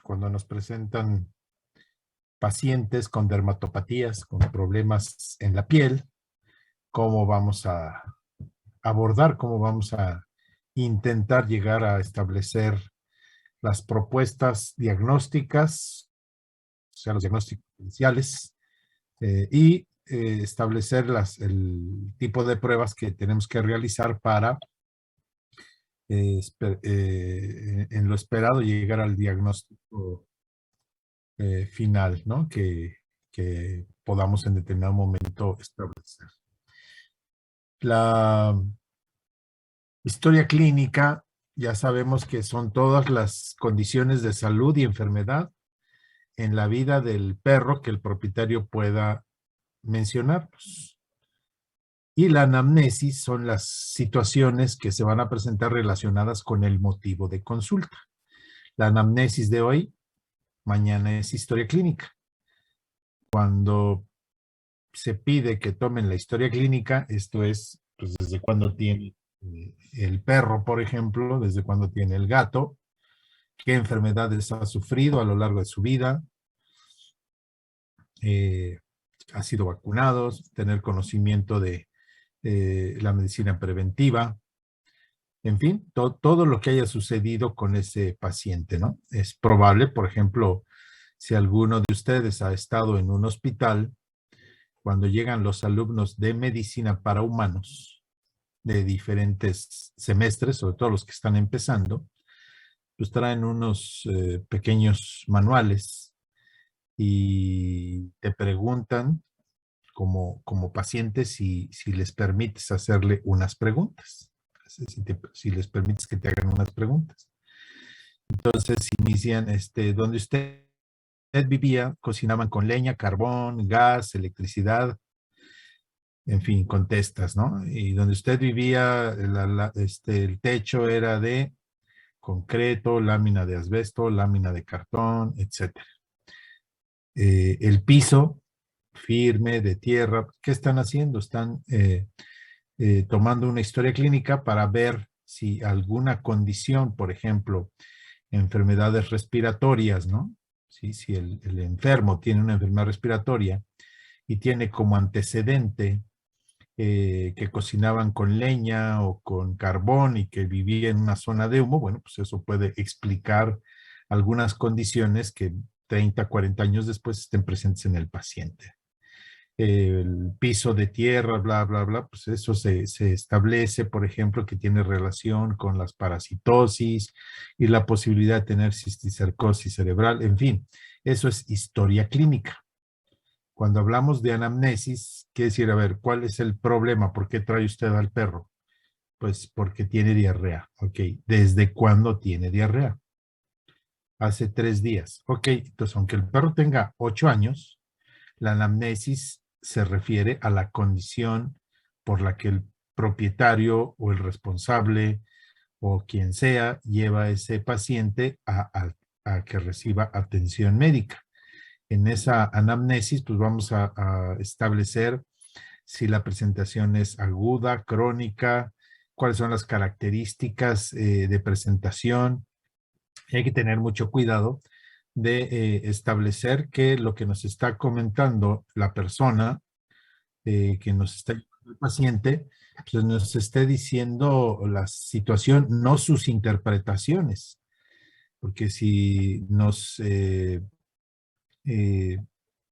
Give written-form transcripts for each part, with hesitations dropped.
cuando nos presentan pacientes con dermatopatías, con problemas en la piel, cómo vamos a abordar, cómo vamos a intentar llegar a establecer las propuestas diagnósticas, o sea, los diagnósticos iniciales, establecer el tipo de pruebas que tenemos que realizar para, en lo esperado, llegar al diagnóstico final, ¿no? Que podamos en determinado momento establecer. La historia clínica, ya sabemos que son todas las condiciones de salud y enfermedad en la vida del perro que el propietario pueda mencionarnos. Y la anamnesis son las situaciones que se van a presentar relacionadas con el motivo de consulta. La anamnesis de hoy, mañana es historia clínica. Cuando se pide que tomen la historia clínica, esto es, pues, desde cuándo tiene el perro, por ejemplo, desde cuándo tiene el gato, qué enfermedades ha sufrido a lo largo de su vida, ha sido vacunado, tener conocimiento de la medicina preventiva, en fin, todo lo que haya sucedido con ese paciente, ¿no? Es probable, por ejemplo, si alguno de ustedes ha estado en un hospital, cuando llegan los alumnos de medicina para humanos de diferentes semestres, sobre todo los que están empezando, pues traen unos pequeños manuales y te preguntan como paciente si les permites hacerle unas preguntas, si les permites que te hagan unas preguntas. Entonces inician, donde usted vivía, cocinaban con leña, carbón, gas, electricidad, en fin, contestas, ¿no? Y donde usted vivía, el techo era de concreto, lámina de asbesto, lámina de cartón, etcétera. El piso firme, de tierra, ¿qué están haciendo? Están tomando una historia clínica para ver si alguna condición, por ejemplo, enfermedades respiratorias, ¿no? Si el enfermo tiene una enfermedad respiratoria y tiene como antecedente que cocinaban con leña o con carbón y que vivía en una zona de humo, bueno, pues eso puede explicar algunas condiciones que 30, 40 años después estén presentes en el paciente. El piso de tierra, bla, bla, bla, pues eso se establece, por ejemplo, que tiene relación con las parasitosis y la posibilidad de tener cisticercosis cerebral, en fin, eso es historia clínica. Cuando hablamos de anamnesis, quiere decir, a ver, ¿cuál es el problema? ¿Por qué trae usted al perro? Pues porque tiene diarrea. Ok, ¿desde cuándo tiene diarrea? Hace 3 días. Ok, entonces aunque el perro tenga 8 años, la anamnesis se refiere a la condición por la que el propietario o el responsable o quien sea lleva a ese paciente a que reciba atención médica. En esa anamnesis, pues vamos a establecer si la presentación es aguda, crónica, cuáles son las características de presentación. Y hay que tener mucho cuidado de establecer que lo que nos está comentando la persona que nos está llevando el paciente, pues nos esté diciendo la situación, no sus interpretaciones. Porque si nos eh,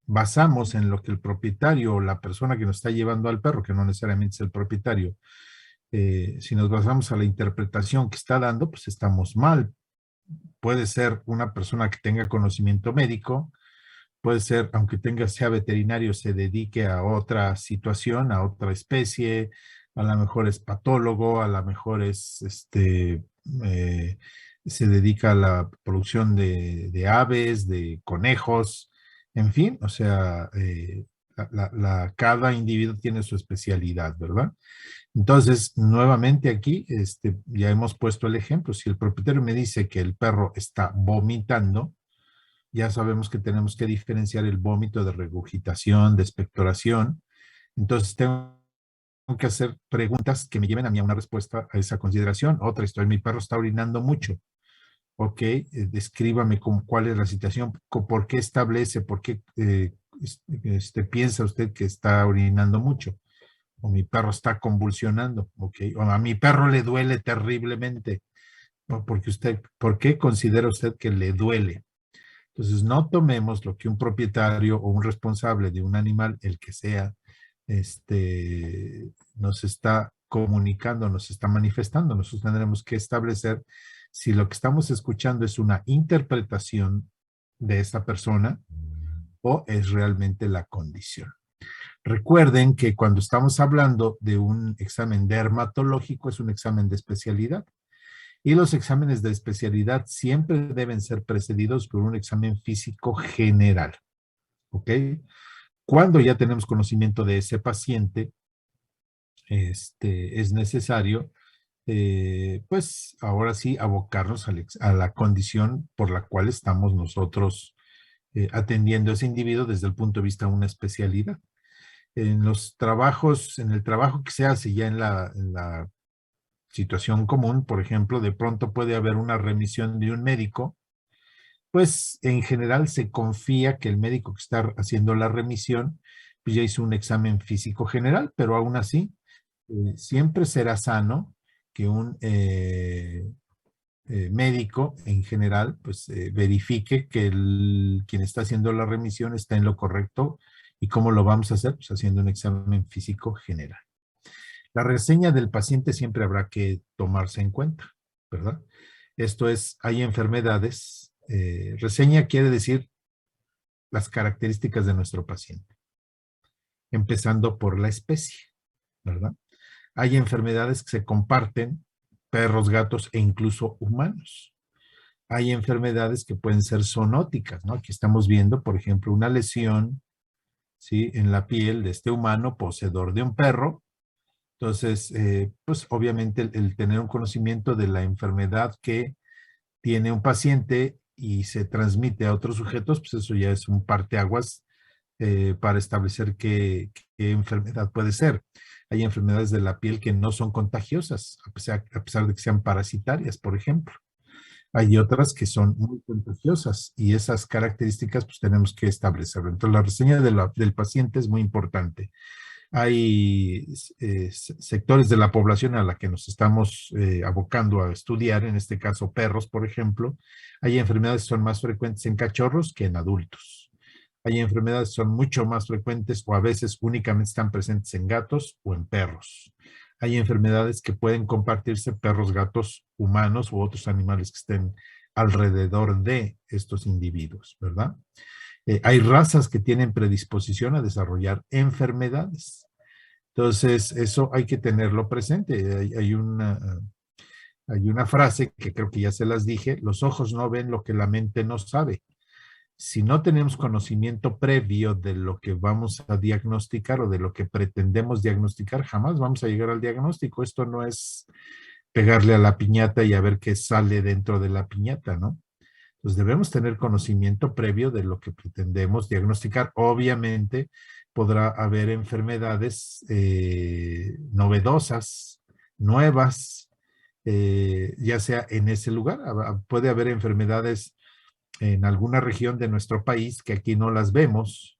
basamos en lo que el propietario o la persona que nos está llevando al perro, que no necesariamente es el propietario, si nos basamos a la interpretación que está dando, pues estamos mal. Puede ser una persona que tenga conocimiento médico, puede ser, aunque sea veterinario, se dedique a otra situación, a otra especie, a lo mejor es patólogo, a lo mejor es, se dedica a la producción de aves, de conejos, en fin, o sea, cada individuo tiene su especialidad, ¿verdad? Entonces, nuevamente aquí, ya hemos puesto el ejemplo. Si el propietario me dice que el perro está vomitando, ya sabemos que tenemos que diferenciar el vómito de regurgitación, de expectoración. Entonces, tengo que hacer preguntas que me lleven a mí a una respuesta a esa consideración. Otra historia, mi perro está orinando mucho. Ok, descríbame cuál es la situación, por qué establece, por qué piensa usted que está orinando mucho, o mi perro está convulsionando, ok, o a mi perro le duele terriblemente, o porque usted, ¿por qué considera usted que le duele? Entonces, no tomemos lo que un propietario o un responsable de un animal, el que sea, nos está comunicando, nos está manifestando. Nosotros tendremos que establecer si lo que estamos escuchando es una interpretación de esta persona o es realmente la condición. Recuerden que cuando estamos hablando de un examen dermatológico es un examen de especialidad. Y los exámenes de especialidad siempre deben ser precedidos por un examen físico general. ¿Ok? Cuando ya tenemos conocimiento de ese paciente, es necesario, pues ahora sí, abocarnos a la condición por la cual estamos nosotros atendiendo a ese individuo desde el punto de vista de una especialidad. En los trabajos, en el trabajo que se hace ya en la situación común, por ejemplo, de pronto puede haber una remisión de un médico, pues en general se confía que el médico que está haciendo la remisión pues ya hizo un examen físico general, pero aún así siempre será sano que un médico en general pues verifique que quien está haciendo la remisión está en lo correcto. ¿Y cómo lo vamos a hacer? Pues haciendo un examen físico general. La reseña del paciente siempre habrá que tomarse en cuenta, ¿verdad? Esto es, hay enfermedades. Reseña quiere decir las características de nuestro paciente, empezando por la especie, ¿verdad? Hay enfermedades que se comparten, perros, gatos e incluso humanos. Hay enfermedades que pueden ser zoonóticas, ¿no? Aquí estamos viendo, por ejemplo, una lesión, ¿sí? En la piel de este humano poseedor de un perro. Entonces, pues obviamente el tener un conocimiento de la enfermedad que tiene un paciente y se transmite a otros sujetos, pues eso ya es un parteaguas para establecer qué enfermedad puede ser. Hay enfermedades de la piel que no son contagiosas, a pesar de que sean parasitarias, por ejemplo. Hay otras que son muy contagiosas y esas características pues tenemos que establecerlo. Entonces la reseña del paciente es muy importante. Hay sectores de la población a la que nos estamos abocando a estudiar, en este caso perros, por ejemplo. Hay enfermedades que son más frecuentes en cachorros que en adultos. Hay enfermedades que son mucho más frecuentes o a veces únicamente están presentes en gatos o en perros. Hay enfermedades que pueden compartirse perros, gatos, humanos u otros animales que estén alrededor de estos individuos, ¿verdad? Hay razas que tienen predisposición a desarrollar enfermedades. Entonces, eso hay que tenerlo presente. Hay una frase que creo que ya se las dije, los ojos no ven lo que la mente no sabe. Si no tenemos conocimiento previo de lo que vamos a diagnosticar o de lo que pretendemos diagnosticar, jamás vamos a llegar al diagnóstico. Esto no es pegarle a la piñata y a ver qué sale dentro de la piñata, ¿no? Pues debemos tener conocimiento previo de lo que pretendemos diagnosticar. Obviamente podrá haber enfermedades novedosas, nuevas, ya sea en ese lugar. Puede haber enfermedades en alguna región de nuestro país que aquí no las vemos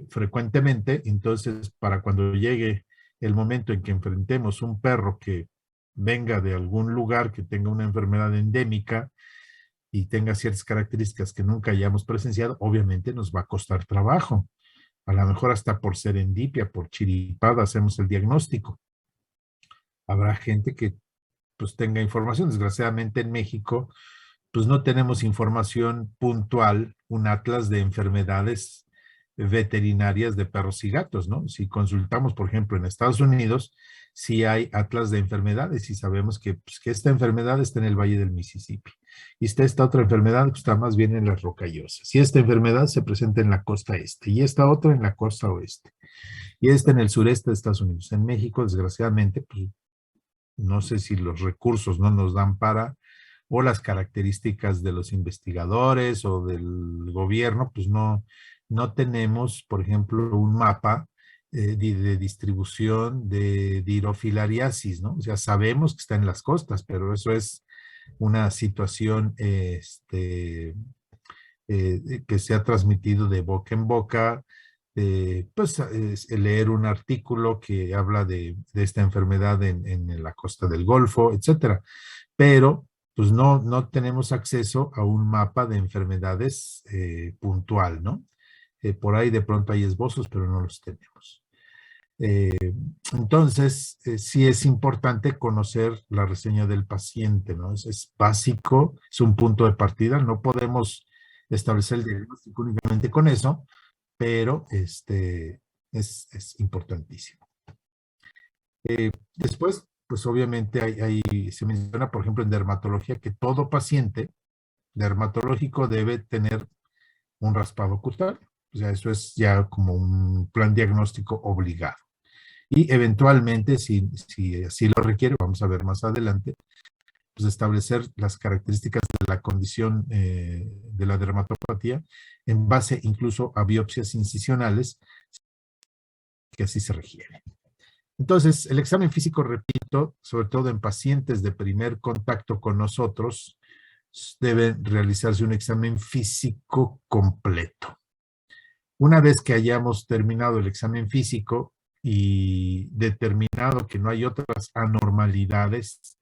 frecuentemente. Entonces, para cuando llegue el momento en que enfrentemos un perro que venga de algún lugar que tenga una enfermedad endémica, y tenga ciertas características que nunca hayamos presenciado, obviamente nos va a costar trabajo. A lo mejor hasta por serendipia, por chiripada, hacemos el diagnóstico. Habrá gente que pues tenga información. Desgraciadamente en México, pues no tenemos información puntual, un atlas de enfermedades veterinarias de perros y gatos, ¿no? Si consultamos, por ejemplo, en Estados Unidos, sí hay atlas de enfermedades y sabemos que, pues, que esta enfermedad está en el Valle del Mississippi. Y está esta otra enfermedad que está más bien en las rocallosas. Y esta enfermedad se presenta en la costa este y esta otra en la costa oeste. Y esta en el sureste de Estados Unidos. En México, desgraciadamente, pues no sé si los recursos no nos dan para, o las características de los investigadores o del gobierno, pues no tenemos, por ejemplo, un mapa de distribución de dirofilariasis, ¿no? O sea, sabemos que está en las costas, pero eso es una situación que se ha transmitido de boca en boca, pues leer un artículo que habla de esta enfermedad en la costa del Golfo, etcétera. Pero pues no tenemos acceso a un mapa de enfermedades puntual, ¿no? Por ahí de pronto hay esbozos, pero no los tenemos. Entonces, sí es importante conocer la reseña del paciente, ¿no? Es básico, es un punto de partida, no podemos establecer el diagnóstico únicamente con eso, pero es importantísimo. Después, pues obviamente se menciona, por ejemplo, en dermatología, que todo paciente dermatológico debe tener un raspado cutáneo. O sea, eso es ya como un plan diagnóstico obligado. Y eventualmente, si así lo requiere, vamos a ver más adelante, pues establecer las características de la condición de la dermatopatía en base incluso a biopsias incisionales, que así se requiere. Entonces, el examen físico, repito, sobre todo en pacientes de primer contacto con nosotros, debe realizarse un examen físico completo. Una vez que hayamos terminado el examen físico y determinado que no hay otras anormalidades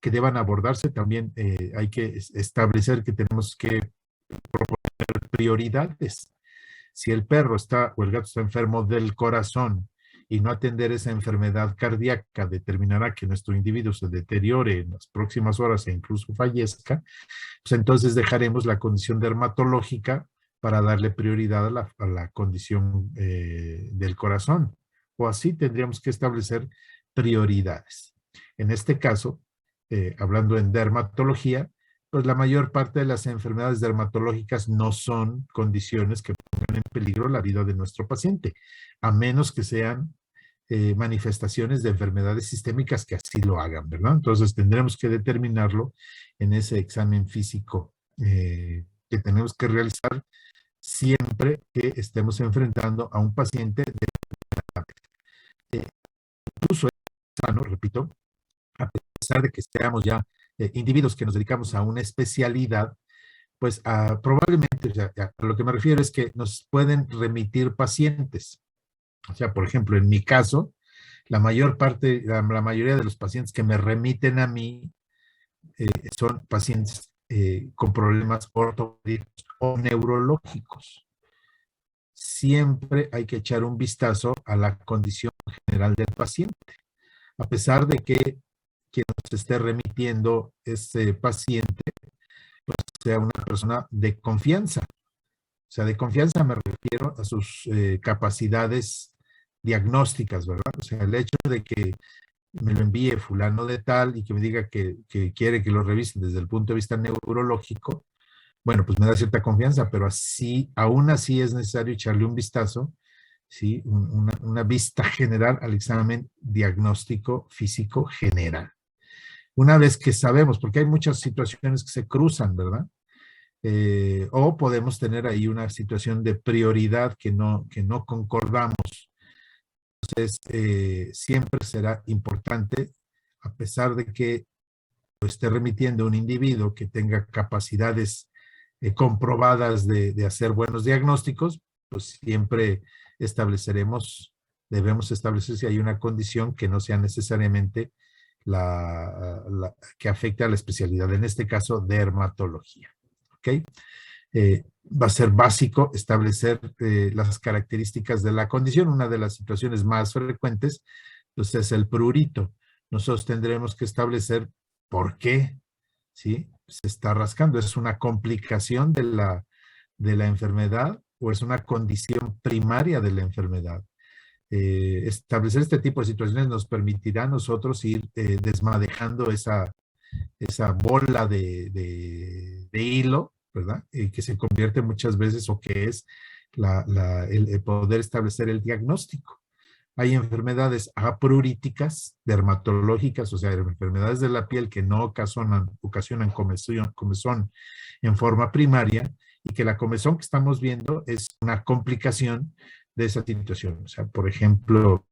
que deban abordarse, también hay que establecer que tenemos que proponer prioridades. Si el perro está o el gato está enfermo del corazón y no atender esa enfermedad cardíaca determinará que nuestro individuo se deteriore en las próximas horas e incluso fallezca, pues entonces dejaremos la condición dermatológica para darle prioridad a la condición del corazón. O así tendríamos que establecer prioridades. En este caso, hablando en dermatología, pues la mayor parte de las enfermedades dermatológicas no son condiciones que pongan en peligro la vida de nuestro paciente, a menos que sean manifestaciones de enfermedades sistémicas que así lo hagan, ¿verdad? Entonces tendremos que determinarlo en ese examen físico que tenemos que realizar siempre que estemos enfrentando a un paciente incluso es sano, repito, a pesar de que seamos ya individuos que nos dedicamos a una especialidad, pues probablemente, a lo que me refiero es que nos pueden remitir pacientes. O sea, por ejemplo, en mi caso, la mayoría de los pacientes que me remiten a mí son pacientes con problemas ortopédicos o neurológicos. Siempre hay que echar un vistazo a la condición general del paciente. A pesar de que quien nos esté remitiendo ese paciente pues, sea una persona de confianza. O sea, de confianza me refiero a sus capacidades diagnósticas, ¿verdad? O sea, el hecho de que me lo envíe fulano de tal y que me diga que quiere que lo revise desde el punto de vista neurológico, bueno, pues me da cierta confianza, pero así, aún así es necesario echarle un vistazo, ¿sí? Una vista general al examen diagnóstico físico general. Una vez que sabemos, porque hay muchas situaciones que se cruzan, ¿verdad? O podemos tener ahí una situación de prioridad que no concordamos. Entonces, siempre será importante, a pesar de que lo esté remitiendo un individuo que tenga capacidades comprobadas de hacer buenos diagnósticos, pues siempre debemos establecer si hay una condición que no sea necesariamente que afecte a la especialidad, en este caso, dermatología. ¿Ok? Va a ser básico establecer las características de la condición. Una de las situaciones más frecuentes pues, es el prurito. Nosotros tendremos que establecer por qué, ¿sí? Se está rascando. ¿Es una complicación de la enfermedad o es una condición primaria de la enfermedad? Establecer este tipo de situaciones nos permitirá a nosotros ir desmadejando esa bola de hilo, ¿verdad? Que se convierte muchas veces o que es el poder establecer el diagnóstico. Hay enfermedades apruríticas, dermatológicas, o sea, enfermedades de la piel que no ocasionan comezón en forma primaria y que la comezón que estamos viendo es una complicación de esa situación. O sea, por ejemplo,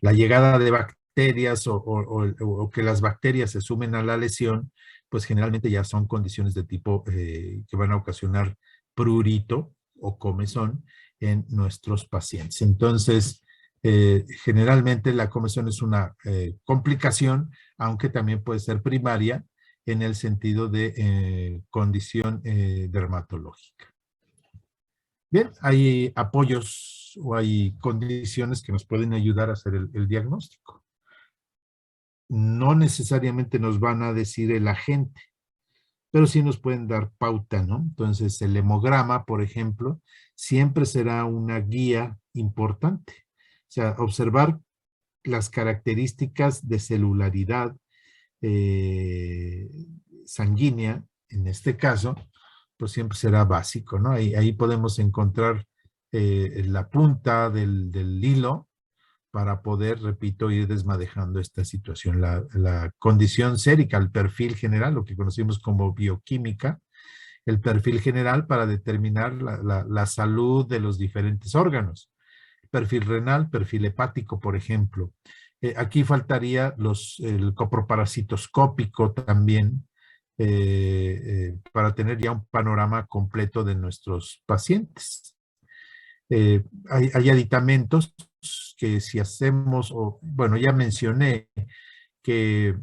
la llegada de bacterias bacterias o que las bacterias se sumen a la lesión, pues generalmente ya son condiciones de tipo que van a ocasionar prurito o comezón en nuestros pacientes. Entonces, generalmente la comezón es una complicación, aunque también puede ser primaria en el sentido de condición dermatológica. Bien, hay apoyos o hay condiciones que nos pueden ayudar a hacer el diagnóstico. No necesariamente nos van a decir el agente, pero sí nos pueden dar pauta, ¿no? Entonces, el hemograma, por ejemplo, siempre será una guía importante. O sea, observar las características de celularidad eh, sanguínea, en este caso, pues siempre será básico, ¿no? Ahí podemos encontrar la punta del hilo para poder, repito, ir desmadejando esta situación. La condición sérica, el perfil general, lo que conocimos como bioquímica, el perfil general para determinar la salud de los diferentes órganos. Perfil renal, perfil hepático, por ejemplo. Aquí faltaría el coproparasitoscópico también, para tener ya un panorama completo de nuestros pacientes. Hay aditamentos que si hacemos, bueno, ya mencioné que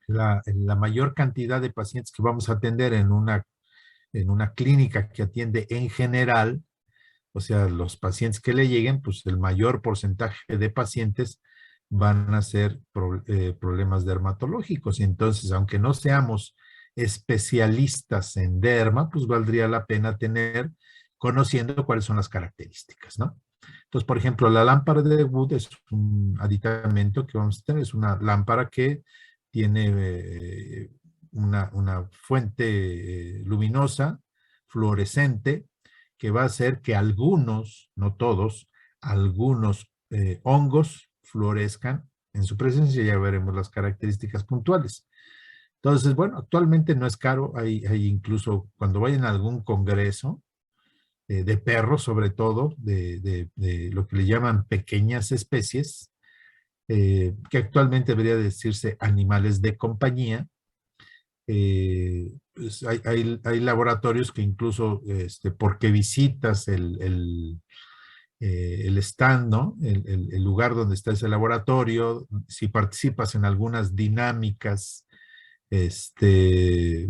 la mayor cantidad de pacientes que vamos a atender en una clínica que atiende en general, o sea, los pacientes que le lleguen, pues el mayor porcentaje de pacientes van a ser problemas dermatológicos. Y entonces, aunque no seamos especialistas en derma, pues valdría la pena tener conociendo cuáles son las características, ¿no? Entonces, por ejemplo, la lámpara de Wood es un aditamento que vamos a tener, es una lámpara que tiene una fuente luminosa, fluorescente, que va a hacer que algunos, no todos, algunos hongos florezcan en su presencia. Ya veremos las características puntuales. Entonces, bueno, actualmente no es caro, hay incluso cuando vayan a algún congreso de perros, sobre todo, de lo que le llaman pequeñas especies, que actualmente debería decirse animales de compañía. Pues hay laboratorios que incluso, porque visitas el stand, ¿no? El lugar donde está ese laboratorio, si participas en algunas dinámicas que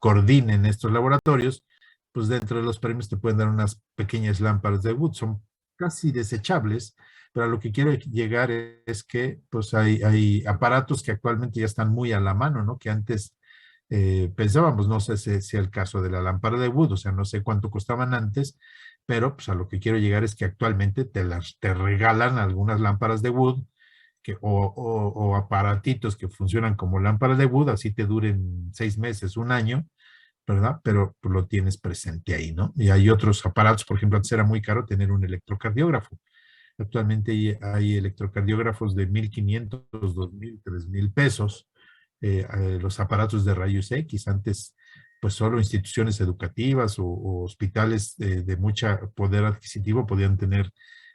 coordinen estos laboratorios, pues dentro de los premios te pueden dar unas pequeñas lámparas de Wood, son casi desechables, pero a lo que quiero llegar es que pues hay aparatos que actualmente ya están muy a la mano, ¿no? Que antes pensábamos, no sé si sea el caso de la lámpara de Wood, o sea, no sé cuánto costaban antes, pero pues a lo que quiero llegar es que actualmente te regalan algunas lámparas de Wood o aparatitos que funcionan como lámparas de Wood, así te duren 6 meses, un año, ¿verdad? Pero pues, lo tienes presente ahí, ¿no? Y hay otros aparatos, por ejemplo, antes era muy caro tener un electrocardiógrafo. Actualmente hay electrocardiógrafos de 1,500, 2,000, 3,000 pesos. Los aparatos de rayos X, antes pues solo instituciones educativas o hospitales de mucho poder adquisitivo podían tener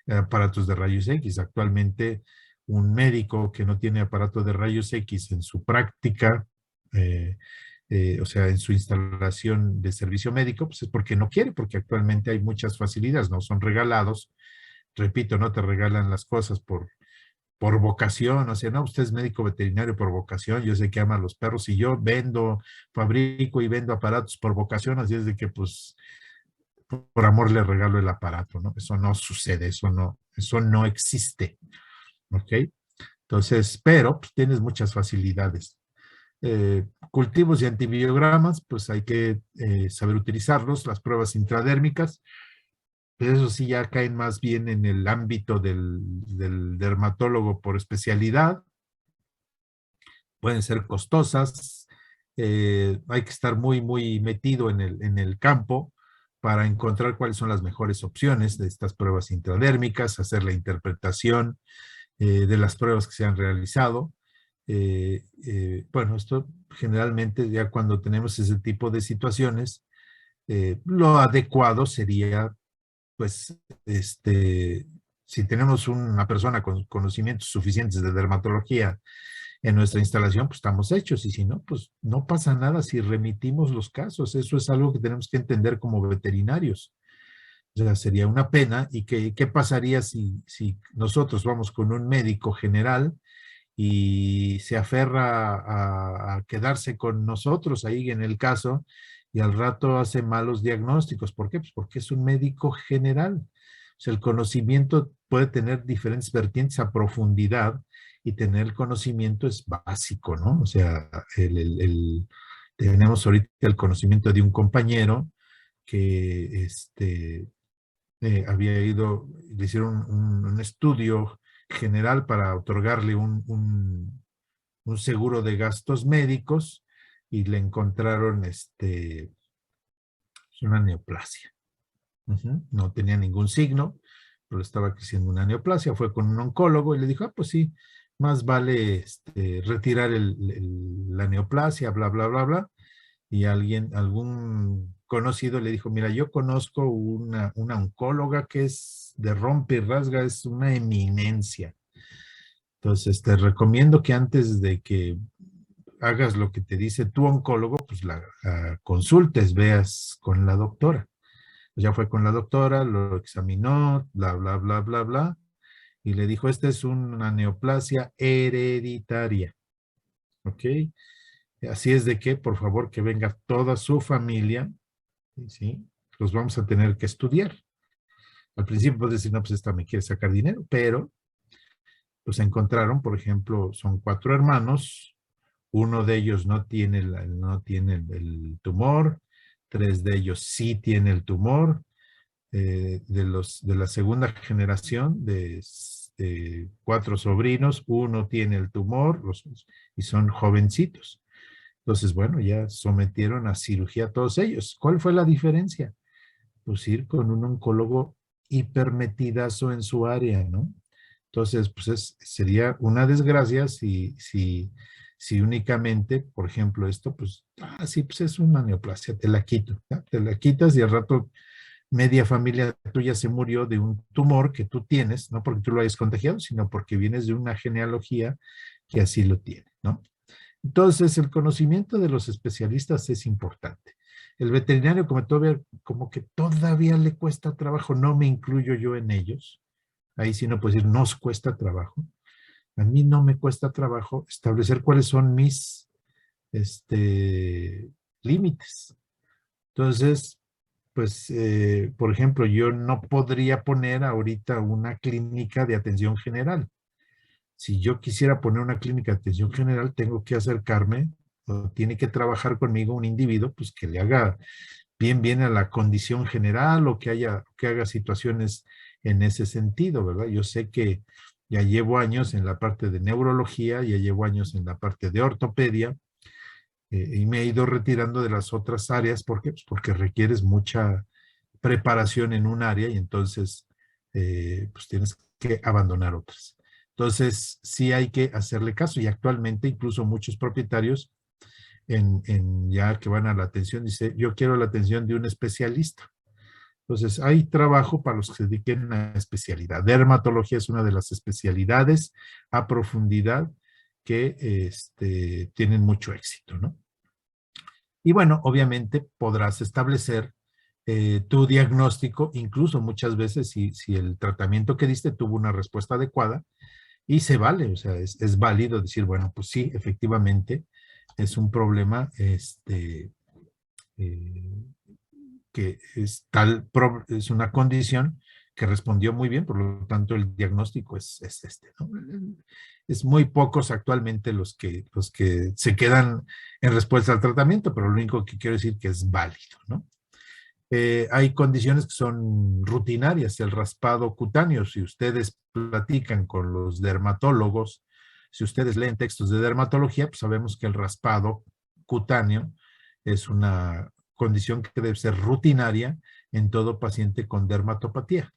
aparatos de rayos X. Actualmente un médico que no tiene aparato de rayos X en su práctica, o sea, en su instalación de servicio médico, pues es porque no quiere, porque actualmente hay muchas facilidades, no son regalados. Repito, no te regalan las cosas por vocación, o sea, no, usted es médico veterinario por vocación, yo sé que ama a los perros y yo fabrico y vendo aparatos por vocación, así es de que pues por amor le regalo el aparato, ¿no? Eso no sucede, eso no existe, ¿ok? Entonces, pero pues, tienes muchas facilidades. Cultivos y antibiogramas, pues hay que saber utilizarlos, las pruebas intradérmicas, pero eso sí ya caen más bien en el ámbito del dermatólogo por especialidad, pueden ser costosas, hay que estar muy, muy metido en el campo para encontrar cuáles son las mejores opciones de estas pruebas intradérmicas, hacer la interpretación de las pruebas que se han realizado. Bueno, esto generalmente ya cuando tenemos ese tipo de situaciones, lo adecuado sería pues si tenemos una persona con conocimientos suficientes de dermatología en nuestra instalación, pues estamos hechos. Y si no, pues no pasa nada si remitimos los casos. Eso es algo que tenemos que entender como veterinarios. O sea, sería una pena. ¿Y qué pasaría si nosotros vamos con un médico general y se aferra a quedarse con nosotros ahí en el caso y al rato hace malos diagnósticos? ¿Por qué? Pues porque es un médico general. O sea, el conocimiento puede tener diferentes vertientes a profundidad y tener el conocimiento es básico, ¿no? O sea, tenemos ahorita el conocimiento de un compañero que había ido, le hicieron un estudio general para otorgarle un seguro de gastos médicos y le encontraron una neoplasia. No tenía ningún signo, pero estaba creciendo una neoplasia. Fue con un oncólogo y le dijo, pues sí, más vale retirar la neoplasia, bla, bla, bla, bla. Y algún conocido le dijo, mira, yo conozco una oncóloga que es de rompe y rasga, es una eminencia. Entonces, te recomiendo que antes de que hagas lo que te dice tu oncólogo, pues la consultes, veas con la doctora. Pues ya fue con la doctora, lo examinó, bla, bla, bla, bla, bla, y le dijo, esta es una neoplasia hereditaria, ¿ok? Así es de que, por favor, que venga toda su familia, ¿sí? Los vamos a tener que estudiar. Al principio puedes decir, no, pues esta me quiere sacar dinero, pero pues encontraron, por ejemplo, son 4 hermanos, uno de ellos no tiene el tumor, 3 de ellos sí tiene el tumor, de la segunda generación, de 4 sobrinos, uno tiene el tumor y son jovencitos. Entonces, bueno, ya sometieron a cirugía a todos ellos. ¿Cuál fue la diferencia? Pues ir con un oncólogo hipermetidazo en su área, ¿no? Entonces, pues sería una desgracia si únicamente, por ejemplo, esto, pues, sí, pues es una neoplasia, te la quito, ¿ya? Te la quitas y al rato media familia tuya se murió de un tumor que tú tienes, no porque tú lo hayas contagiado, sino porque vienes de una genealogía que así lo tiene, ¿no? Entonces, el conocimiento de los especialistas es importante. El veterinario, como que todavía le cuesta trabajo, no me incluyo yo en ellos. Ahí sí no puedo decir, nos cuesta trabajo. A mí no me cuesta trabajo establecer cuáles son mis límites. Entonces, pues, por ejemplo, yo no podría poner ahorita una clínica de atención general. Si yo quisiera poner una clínica de atención general, tengo que acercarme, o tiene que trabajar conmigo un individuo, pues que le haga bien a la condición general o que haga situaciones en ese sentido, ¿verdad? Yo sé que ya llevo años en la parte de neurología, ya llevo años en la parte de ortopedia, y me he ido retirando de las otras áreas. ¿Por qué? Pues porque requieres mucha preparación en un área y entonces pues tienes que abandonar otras. Entonces, sí hay que hacerle caso y actualmente incluso muchos propietarios ya que van a la atención, dice, yo quiero la atención de un especialista. Entonces, hay trabajo para los que se dediquen a especialidad. Dermatología es una de las especialidades a profundidad que tienen mucho éxito, ¿no? Y bueno, obviamente podrás establecer tu diagnóstico, incluso muchas veces si el tratamiento que diste tuvo una respuesta adecuada y se vale, o sea, es válido decir, bueno, pues sí, efectivamente es un problema eh, que es una condición que respondió muy bien, por lo tanto el diagnóstico es ¿no? Es muy pocos actualmente los que se quedan en respuesta al tratamiento, pero lo único que quiero decir que es válido, ¿no? Hay condiciones que son rutinarias, el raspado cutáneo. Si ustedes platican con los dermatólogos, si ustedes leen textos de dermatología, pues sabemos que el raspado cutáneo es una condición que debe ser rutinaria en todo paciente con dermatopatía.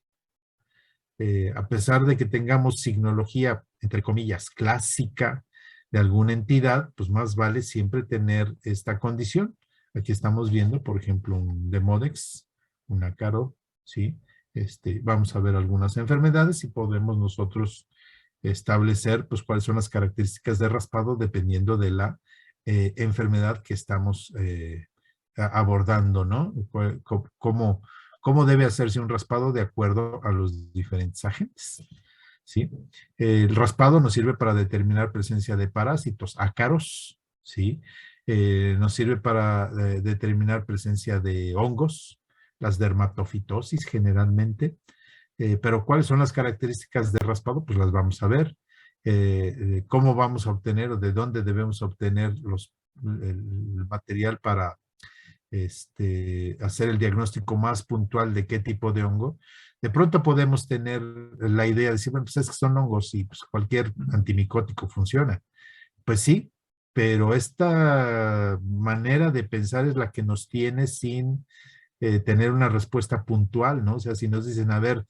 A pesar de que tengamos signología, entre comillas, clásica de alguna entidad, pues más vale siempre tener esta condición. Aquí estamos viendo, por ejemplo, un Demodex, un ácaro, ¿sí? Vamos a ver algunas enfermedades y podemos nosotros establecer pues cuáles son las características de raspado dependiendo de la enfermedad que estamos abordando, ¿no? Cómo debe hacerse un raspado de acuerdo a los diferentes agentes, ¿sí? El raspado nos sirve para determinar presencia de parásitos, ácaros, ¿sí? Nos sirve para determinar presencia de hongos, las dermatofitosis generalmente, pero ¿cuáles son las características de raspado? Pues las vamos a ver. ¿Cómo vamos a obtener o de dónde debemos obtener el material para hacer el diagnóstico más puntual de qué tipo de hongo? De pronto podemos tener la idea de decir, bueno, pues es que son hongos y pues cualquier antimicótico funciona. Pues sí, pero esta manera de pensar es la que nos tiene sin tener una respuesta puntual, ¿no? O sea, si nos dicen, a ver,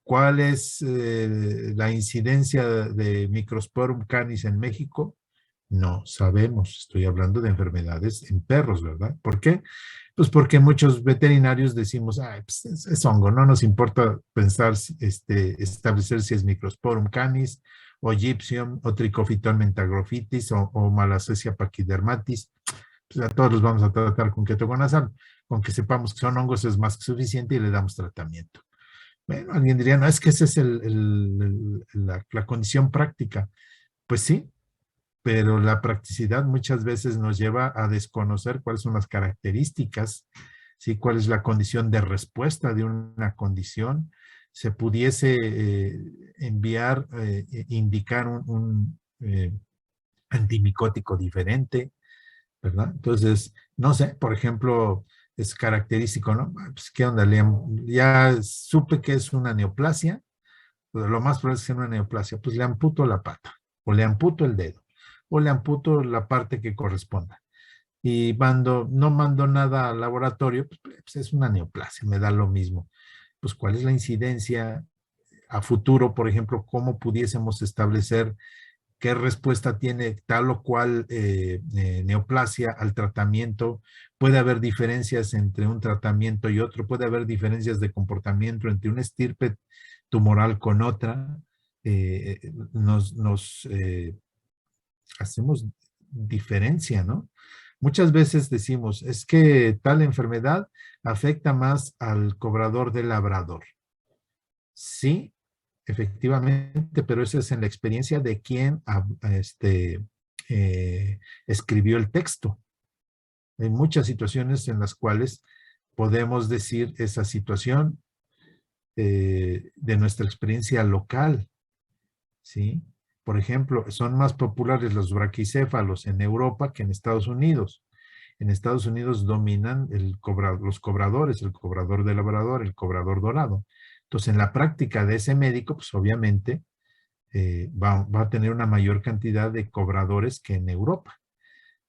¿cuál es la incidencia de Microsporum canis en México? No sabemos, estoy hablando de enfermedades en perros, ¿verdad? ¿Por qué? Pues porque muchos veterinarios decimos, ah, pues es hongo, no nos importa pensar, establecer si es Microsporum canis, o Gypsium, o Trichophyton mentagrofitis, o Malassezia pachydermatis. Pues a todos los vamos a tratar con ketoconazol. Con que sepamos que son hongos es más que suficiente y le damos tratamiento. Bueno, alguien diría, no, es que esa es la condición práctica. Pues sí, pero la practicidad muchas veces nos lleva a desconocer cuáles son las características, ¿sí? Cuál es la condición de respuesta de una condición. Se pudiese enviar, indicar un antimicótico diferente, ¿verdad? Entonces, no sé, por ejemplo, es característico, ¿no? Pues, ¿qué onda? Ya supe que es una neoplasia, pero lo más probable es que sea una neoplasia, pues le amputo la pata, o le amputo el dedo, o le amputo la parte que corresponda. Y no mando nada al laboratorio, pues es una neoplasia, me da lo mismo. Pues, ¿cuál es la incidencia a futuro? Por ejemplo, ¿cómo pudiésemos establecer qué respuesta tiene tal o cual neoplasia al tratamiento? Puede haber diferencias entre un tratamiento y otro, puede haber diferencias de comportamiento entre una estirpe tumoral con otra. Nos hacemos diferencia, ¿no? Muchas veces decimos, es que tal enfermedad afecta más al cobrador del labrador. Sí, efectivamente, pero eso es en la experiencia de quien escribió el texto. Hay muchas situaciones en las cuales podemos decir esa situación de nuestra experiencia local, ¿sí? Por ejemplo, son más populares los braquicéfalos en Europa que en Estados Unidos. En Estados Unidos dominan los cobradores, el cobrador de labrador, el cobrador dorado. Entonces, en la práctica de ese médico, pues obviamente va a tener una mayor cantidad de cobradores que en Europa.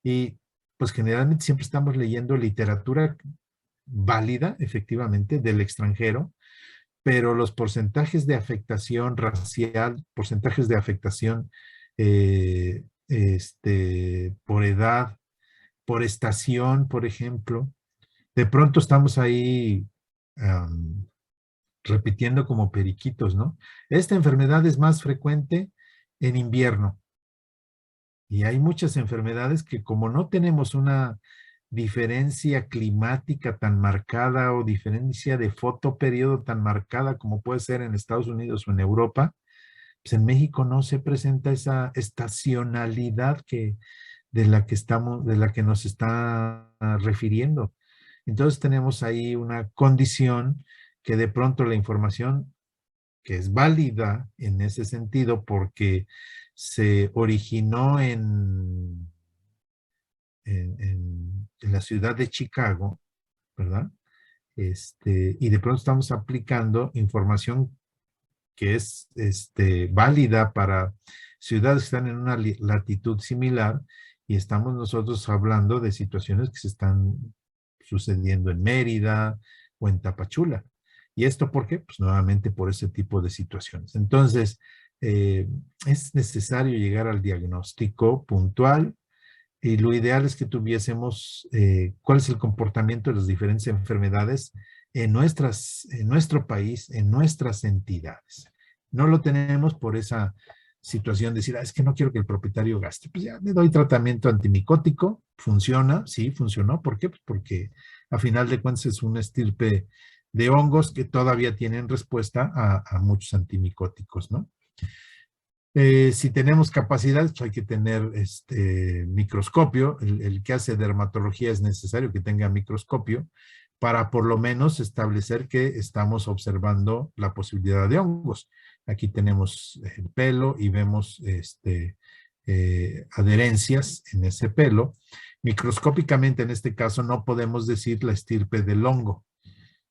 Y pues generalmente siempre estamos leyendo literatura válida, efectivamente, del extranjero, pero los porcentajes de afectación racial, porcentajes de afectación por edad, por estación, por ejemplo, de pronto estamos ahí repitiendo como periquitos, ¿no? Esta enfermedad es más frecuente en invierno. Y hay muchas enfermedades que como no tenemos una diferencia climática tan marcada o diferencia de fotoperiodo tan marcada como puede ser en Estados Unidos o en Europa, pues en México no se presenta esa estacionalidad de la que nos está refiriendo. Entonces tenemos ahí una condición que de pronto la información que es válida en ese sentido porque se originó en la ciudad de Chicago, ¿verdad? Y de pronto estamos aplicando información que es válida para ciudades que están en una latitud similar y estamos nosotros hablando de situaciones que se están sucediendo en Mérida o en Tapachula. ¿Y esto por qué? Pues nuevamente por ese tipo de situaciones. Entonces, es necesario llegar al diagnóstico puntual y lo ideal es que tuviésemos cuál es el comportamiento de las diferentes enfermedades en nuestro país, en nuestras entidades. No lo tenemos por esa situación de decir, es que no quiero que el propietario gaste. Pues ya le doy tratamiento antimicótico, funciona, sí, funcionó. ¿Por qué? Pues porque a final de cuentas es una estirpe de hongos que todavía tienen respuesta a muchos antimicóticos, ¿no? Si tenemos capacidad, pues hay que tener microscopio. El que hace dermatología es necesario que tenga microscopio para por lo menos establecer que estamos observando la posibilidad de hongos. Aquí tenemos el pelo y vemos adherencias en ese pelo. Microscópicamente, en este caso, no podemos decir la estirpe del hongo.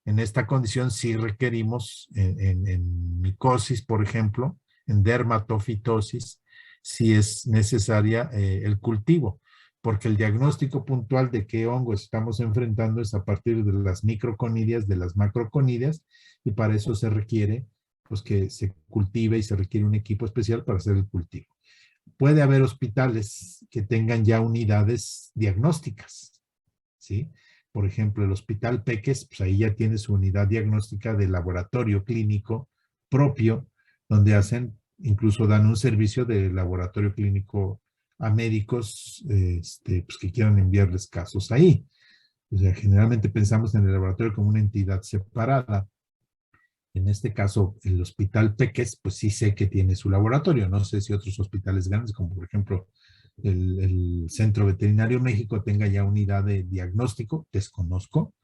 En esta condición sí requerimos en micosis, por ejemplo, en dermatofitosis, si es necesaria el cultivo, porque el diagnóstico puntual de qué hongo estamos enfrentando es a partir de las microconidias, de las macroconidias, y para eso se requiere pues, que se cultive y se requiere un equipo especial para hacer el cultivo. Puede haber hospitales que tengan ya unidades diagnósticas, ¿sí? Por ejemplo, el Hospital Peques, pues ahí ya tiene su unidad diagnóstica de laboratorio clínico propio, donde hacen, incluso dan un servicio de laboratorio clínico a médicos pues que quieran enviarles casos ahí. O sea, generalmente pensamos en el laboratorio como una entidad separada. En este caso, el Hospital Peques, pues sí sé que tiene su laboratorio. No sé si otros hospitales grandes, como por ejemplo el Centro Veterinario México, tenga ya unidad de diagnóstico, desconozco,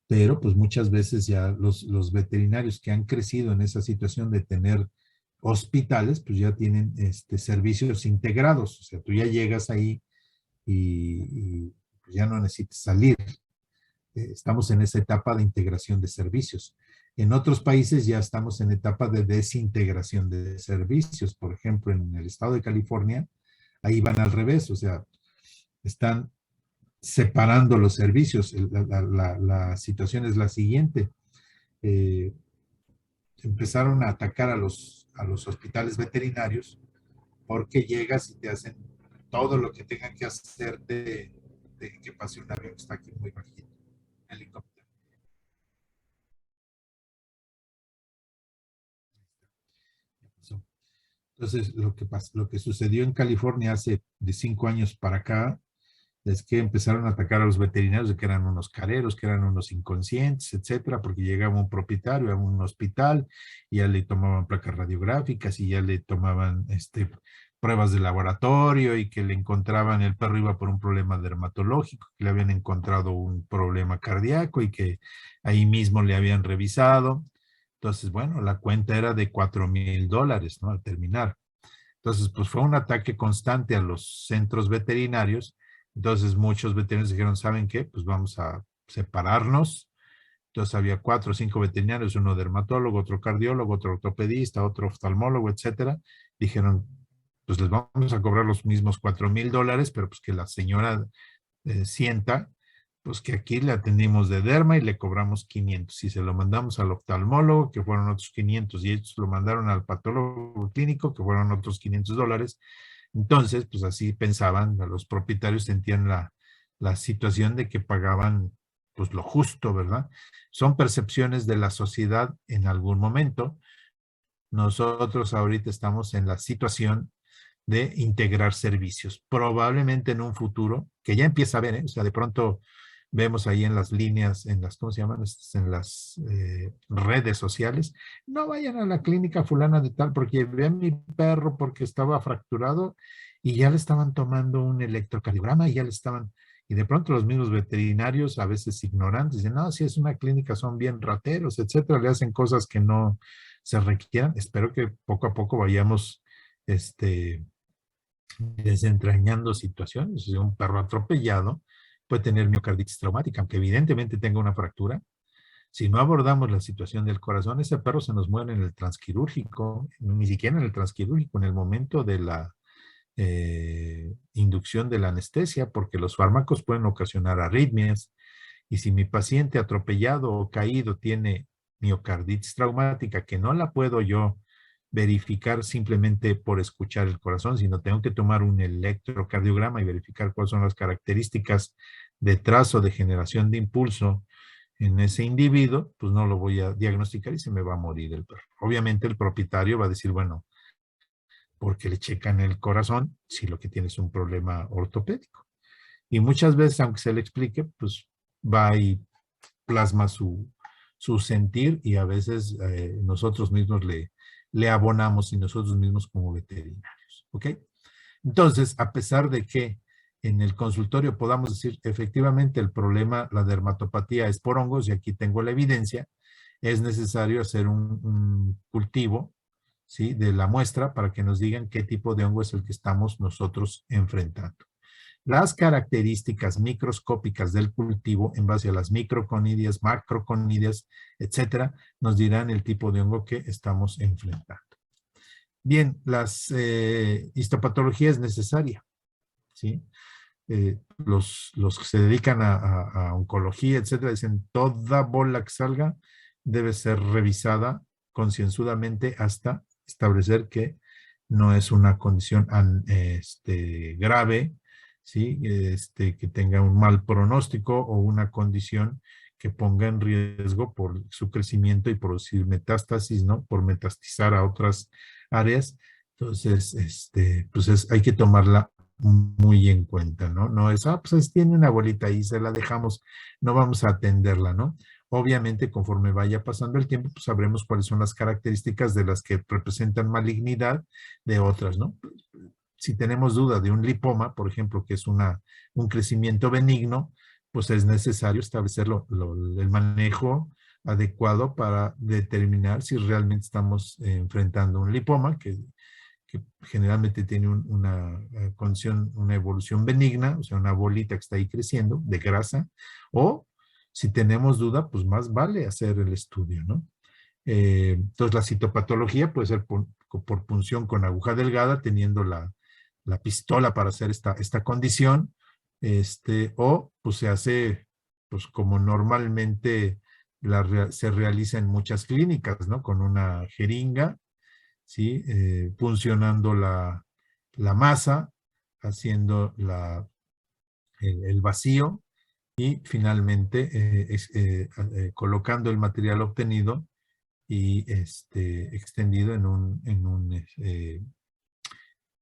pero pues muchas veces ya los veterinarios que han crecido en esa situación de tener hospitales, pues ya tienen servicios integrados. O sea, tú ya llegas ahí y pues ya no necesitas salir. Estamos en esa etapa de integración de servicios. En otros países ya estamos en etapa de desintegración de servicios. Por ejemplo, en el estado de California, ahí van al revés, o sea, están separando los servicios. La situación es la siguiente. Eh, Empezaron a atacar a los hospitales veterinarios porque llegas y te hacen todo lo que tengan que hacer de que pase un avión que está aquí muy bajito, helicóptero. Entonces, lo que sucedió en California hace de 5 años para acá es que empezaron a atacar a los veterinarios de que eran unos careros, que eran unos inconscientes, etcétera, porque llegaba un propietario a un hospital y ya le tomaban placas radiográficas y ya le tomaban pruebas de laboratorio y que le encontraban, el perro iba por un problema dermatológico, que le habían encontrado un problema cardíaco y que ahí mismo le habían revisado. Entonces, bueno, la cuenta era de $4,000, ¿no? Al terminar. Entonces, pues fue un ataque constante a los centros veterinarios. Entonces, muchos veterinarios dijeron, ¿saben qué? Pues vamos a separarnos. Entonces, había 4 o 5 veterinarios, uno dermatólogo, otro cardiólogo, otro ortopedista, otro oftalmólogo, etcétera. Dijeron, pues les vamos a cobrar los mismos $4,000, pero pues que la señora sienta, pues que aquí le atendimos de derma y le cobramos 500. Y se lo mandamos al oftalmólogo, que fueron otros 500, y ellos lo mandaron al patólogo clínico, que fueron otros $500. Entonces, pues así pensaban, los propietarios sentían la situación de que pagaban pues lo justo, ¿verdad? Son percepciones de la sociedad en algún momento. Nosotros ahorita estamos en la situación de integrar servicios. Probablemente en un futuro, que ya empieza a ver, ¿eh? O sea, de pronto vemos ahí en las líneas, en las, ¿cómo se llaman? En las redes sociales, no vayan a la clínica fulana de tal, porque ve a mi perro porque estaba fracturado y ya le estaban tomando un electrocardiograma y ya le estaban, y de pronto los mismos veterinarios, a veces ignorantes, dicen, no, si es una clínica son bien rateros, etcétera, le hacen cosas que no se requieran. Espero que poco a poco vayamos, desentrañando situaciones. O sea, un perro atropellado puede tener miocarditis traumática, aunque evidentemente tenga una fractura. Si no abordamos la situación del corazón, ese perro se nos muere en el transquirúrgico, ni siquiera en el transquirúrgico, en el momento de la inducción de la anestesia, porque los fármacos pueden ocasionar arritmias. Y si mi paciente atropellado o caído tiene miocarditis traumática, que no la puedo yo verificar simplemente por escuchar el corazón, sino tengo que tomar un electrocardiograma y verificar cuáles son las características de trazo de generación de impulso en ese individuo, pues no lo voy a diagnosticar y se me va a morir el perro. Obviamente el propietario va a decir, bueno, porque le checan el corazón si lo que tiene es un problema ortopédico. Y muchas veces, aunque se le explique, pues va y plasma su sentir y a veces nosotros mismos le abonamos y nosotros mismos como veterinarios. ¿Ok? Entonces, a pesar de que en el consultorio podamos decir efectivamente el problema, la dermatopatía es por hongos y aquí tengo la evidencia, es necesario hacer un cultivo, ¿sí?, de la muestra para que nos digan qué tipo de hongo es el que estamos nosotros enfrentando. Las características microscópicas del cultivo en base a las microconidias, macroconidias, etcétera, nos dirán el tipo de hongo que estamos enfrentando. Bien, las histopatología es necesaria, ¿sí? Los que se dedican a oncología, etcétera, dicen toda bola que salga debe ser revisada concienzudamente hasta establecer que no es una condición grave, ¿sí? Que tenga un mal pronóstico o una condición que ponga en riesgo por su crecimiento y producir metástasis, ¿no? Por metastizar a otras áreas. Entonces, pues hay que tomarla muy en cuenta, ¿no? No es, pues tiene una bolita ahí, se la dejamos, no vamos a atenderla, ¿no? Obviamente, conforme vaya pasando el tiempo, pues sabremos cuáles son las características de las que representan malignidad de otras, ¿no? Si tenemos duda de un lipoma, por ejemplo, que es un crecimiento benigno, pues es necesario establecer el manejo adecuado para determinar si realmente estamos enfrentando un lipoma, que generalmente tiene una condición, una evolución benigna, o sea, una bolita que está ahí creciendo de grasa, o si tenemos duda, pues más vale hacer el estudio, ¿no? Entonces, la citopatología puede ser por punción con aguja delgada, teniendo la pistola para hacer esta condición, o pues se hace, pues como normalmente se realiza en muchas clínicas, ¿no? Con una jeringa, ¿sí? Puncionando la masa, haciendo el vacío y finalmente colocando el material obtenido y extendido en un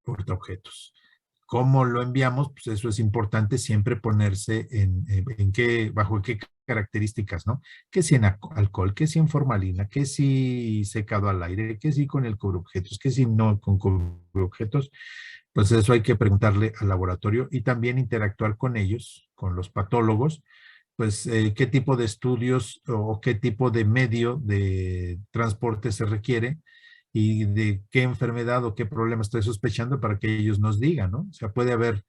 portaobjetos. ¿Cómo lo enviamos? Pues eso es importante siempre ponerse bajo qué características, ¿no? Que si en alcohol, que si en formalina, que si secado al aire, que si con el cubreobjetos, que si no con cubreobjetos. Pues eso hay que preguntarle al laboratorio y también interactuar con ellos, con los patólogos, pues qué tipo de estudios o qué tipo de medio de transporte se requiere y de qué enfermedad o qué problema estoy sospechando para que ellos nos digan, ¿no? O sea, puede haber,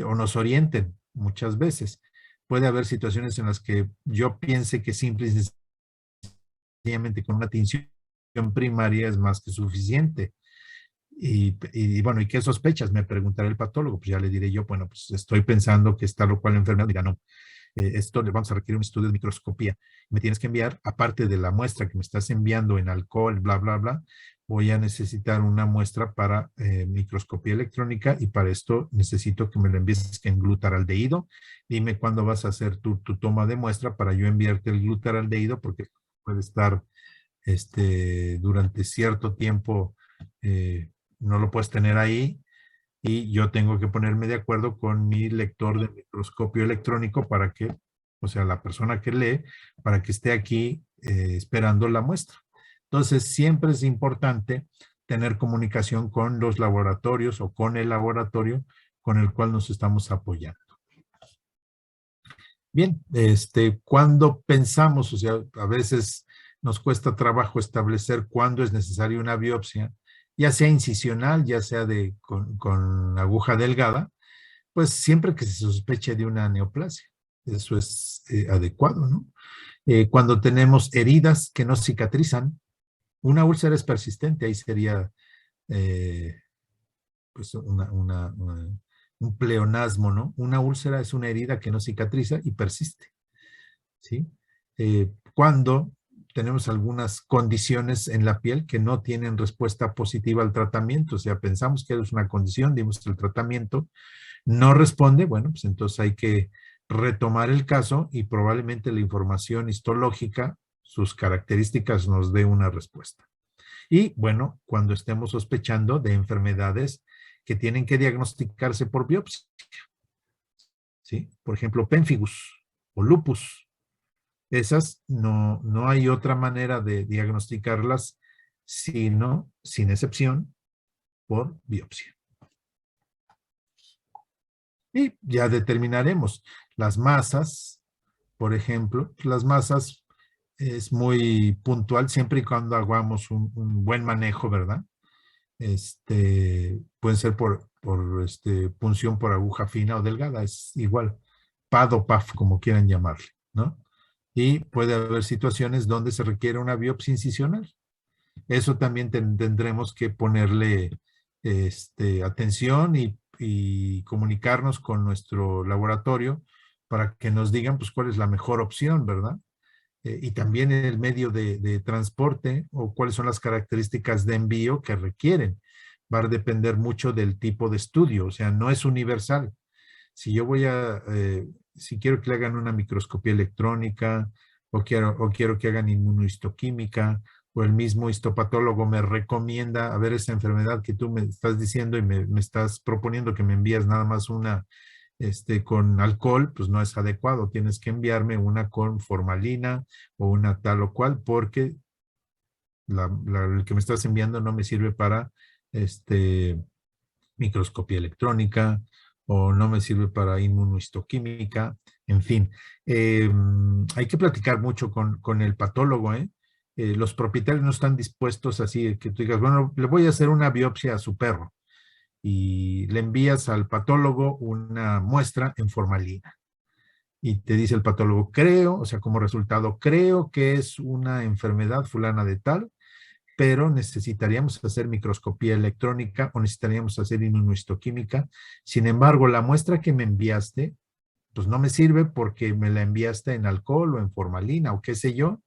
o nos orienten muchas veces. Puede haber situaciones en las que yo piense que simple y sencillamente con una tinción primaria es más que suficiente. Bueno, ¿y qué sospechas? Me preguntará el patólogo, pues ya le diré yo, bueno, pues estoy pensando que está lo cual enfermedad, dirá no, esto le vamos a requerir un estudio de microscopía. Me tienes que enviar, aparte de la muestra que me estás enviando en alcohol, bla, bla, bla, voy a necesitar una muestra para microscopía electrónica y para esto necesito que me lo envíes en glutaraldehído. Dime cuándo vas a hacer tu toma de muestra para yo enviarte el glutaraldehído porque puede estar durante cierto tiempo, no lo puedes tener ahí y yo tengo que ponerme de acuerdo con mi lector de microscopio electrónico para que, o sea, la persona que lee, para que esté aquí esperando la muestra. Entonces, siempre es importante tener comunicación con los laboratorios o con el laboratorio con el cual nos estamos apoyando. Bien, cuando pensamos, o sea, a veces nos cuesta trabajo establecer cuándo es necesaria una biopsia, ya sea incisional, ya sea con aguja delgada, pues siempre que se sospeche de una neoplasia. Eso es adecuado, ¿no? Cuando tenemos heridas que no cicatrizan, una úlcera es persistente, ahí sería pues un pleonasmo, ¿no? Una úlcera es una herida que no cicatriza y persiste, ¿sí? Cuando tenemos algunas condiciones en la piel que no tienen respuesta positiva al tratamiento, o sea, pensamos que es una condición, dimos el tratamiento, no responde, bueno, pues entonces hay que retomar el caso y probablemente la información histológica, sus características nos dé una respuesta. Y bueno, cuando estemos sospechando de enfermedades que tienen que diagnosticarse por biopsia, ¿sí? Por ejemplo, pénfigus o lupus. Esas no hay otra manera de diagnosticarlas sino, sin excepción, por biopsia. Y ya determinaremos las masas, por ejemplo, las masas es muy puntual siempre y cuando hagamos un buen manejo, ¿verdad? Pueden ser por punción por aguja fina o delgada, es igual, PAD o PAF, como quieran llamarle, ¿no? Y puede haber situaciones donde se requiere una biopsia incisional. Eso también tendremos que ponerle atención y comunicarnos con nuestro laboratorio para que nos digan pues cuál es la mejor opción, ¿verdad? Y también el medio de transporte o cuáles son las características de envío que requieren. Va a depender mucho del tipo de estudio, o sea, no es universal. Si yo si quiero que le hagan una microscopía electrónica o quiero que hagan inmunohistoquímica o el mismo histopatólogo me recomienda, a ver, esa enfermedad que tú me estás diciendo y me estás proponiendo que me envías nada más una con alcohol, pues no es adecuado. Tienes que enviarme una con formalina o una tal o cual, porque el que me estás enviando no me sirve para microscopía electrónica o no me sirve para inmunohistoquímica, en fin. Hay que platicar mucho con el patólogo, ¿eh? Los propietarios no están dispuestos así que tú digas, bueno, le voy a hacer una biopsia a su perro y le envías al patólogo una muestra en formalina. Y te dice el patólogo, creo, o sea, como resultado, creo que es una enfermedad fulana de tal, pero necesitaríamos hacer microscopía electrónica o necesitaríamos hacer inmunohistoquímica. Sin embargo, la muestra que me enviaste, pues no me sirve porque me la enviaste en alcohol o en formalina o qué sé yo,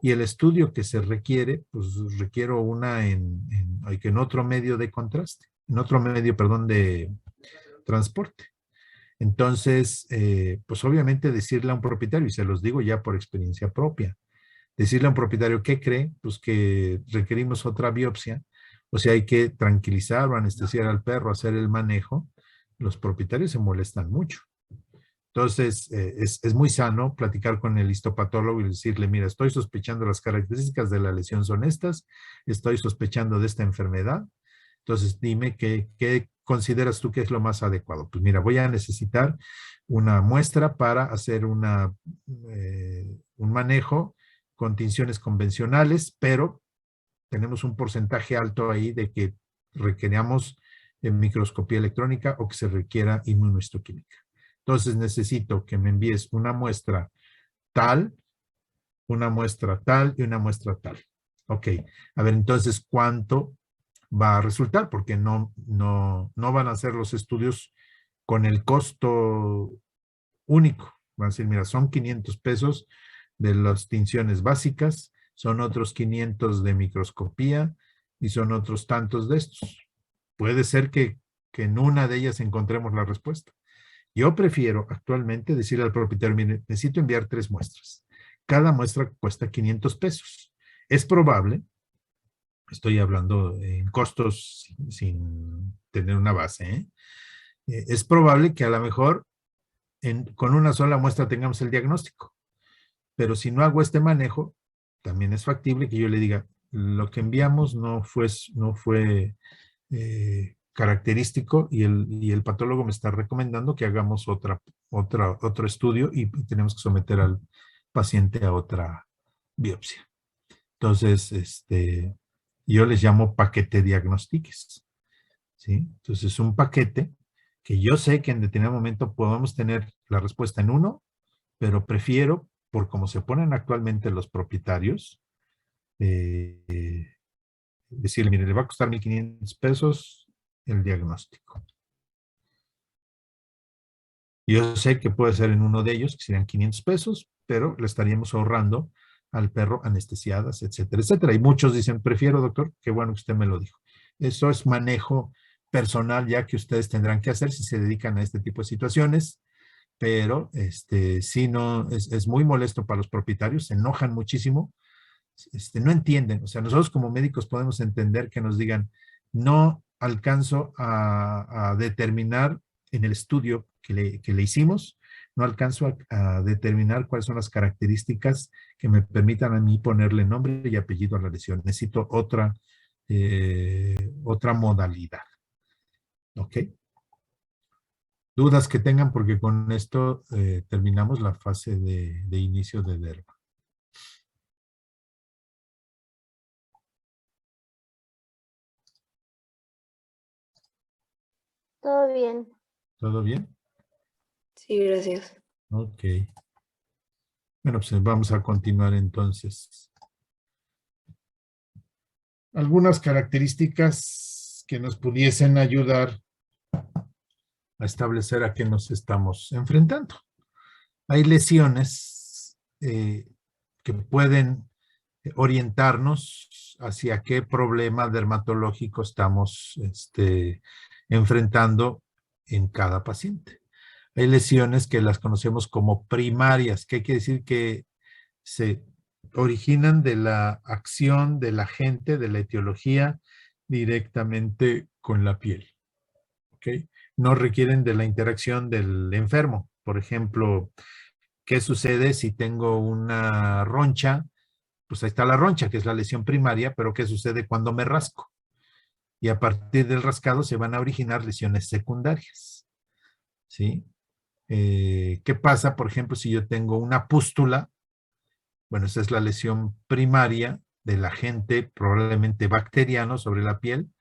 y el estudio que se requiere, pues requiero una en otro medio de contraste, en otro medio, perdón, de transporte. Entonces, pues obviamente decirle a un propietario, y se los digo ya por experiencia propia, decirle a un propietario, ¿qué cree? Pues que requerimos otra biopsia, o sea, hay que tranquilizar o anestesiar al perro, hacer el manejo. Los propietarios se molestan mucho. Entonces, es muy sano platicar con el histopatólogo y decirle, mira, estoy sospechando las características de la lesión son estas, estoy sospechando de esta enfermedad, entonces dime qué consideras tú que es lo más adecuado. Pues mira, voy a necesitar una muestra para hacer un manejo con tinciones convencionales, pero tenemos un porcentaje alto ahí de que requeramos microscopía electrónica o que se requiera inmunohistoquímica. Entonces necesito que me envíes una muestra tal, una muestra tal y una muestra tal. Ok, a ver entonces cuánto va a resultar, porque no van a hacer los estudios con el costo único. Van a decir, mira, son 500 pesos de las tinciones básicas, son otros 500 de microscopía y son otros tantos de estos. Puede ser que en una de ellas encontremos la respuesta. Yo prefiero actualmente decirle al propietario, mire, necesito enviar 3 muestras. Cada muestra cuesta 500 pesos. Es probable, estoy hablando en costos sin tener una base, ¿eh? Es probable que a lo mejor con una sola muestra tengamos el diagnóstico. Pero si no hago este manejo, también es factible que yo le diga, lo que enviamos no fue característico y el patólogo me está recomendando que hagamos otro estudio y tenemos que someter al paciente a otra biopsia. Entonces, yo les llamo paquete diagnostiques, ¿sí? Entonces, es un paquete que yo sé que en determinado momento podemos tener la respuesta en uno, pero prefiero, por cómo se ponen actualmente los propietarios, decirle, mire, le va a costar 1,500 pesos el diagnóstico. Yo sé que puede ser en uno de ellos, que serían 500 pesos, pero le estaríamos ahorrando al perro anestesiadas, etcétera, etcétera. Y muchos dicen, prefiero, doctor, qué bueno que usted me lo dijo. Eso es manejo personal ya que ustedes tendrán que hacer si se dedican a este tipo de situaciones. pero sí no, es muy molesto para los propietarios, se enojan muchísimo, no entienden. O sea, nosotros como médicos podemos entender que nos digan, no alcanzo a determinar en el estudio que le hicimos, no alcanzo a determinar cuáles son las características que me permitan a mí ponerle nombre y apellido a la lesión. Necesito otra modalidad. ¿Ok? Dudas que tengan, porque con esto terminamos la fase de inicio de derma. Todo bien. ¿Todo bien? Sí, gracias. Ok. Bueno, pues vamos a continuar entonces. Algunas características que nos pudiesen ayudar a establecer a qué nos estamos enfrentando. Hay lesiones que pueden orientarnos hacia qué problema dermatológico estamos enfrentando en cada paciente. Hay lesiones que las conocemos como primarias, que quiere decir que se originan de la acción del agente, de la etiología, directamente con la piel. ¿Okay? No requieren de la interacción del enfermo. Por ejemplo, ¿qué sucede si tengo una roncha? Pues ahí está la roncha, que es la lesión primaria, pero ¿qué sucede cuando me rasco? Y a partir del rascado se van a originar lesiones secundarias. ¿Sí? ¿Qué pasa, por ejemplo, si yo tengo una pústula? Bueno, esa es la lesión primaria del agente probablemente bacteriano sobre la piel,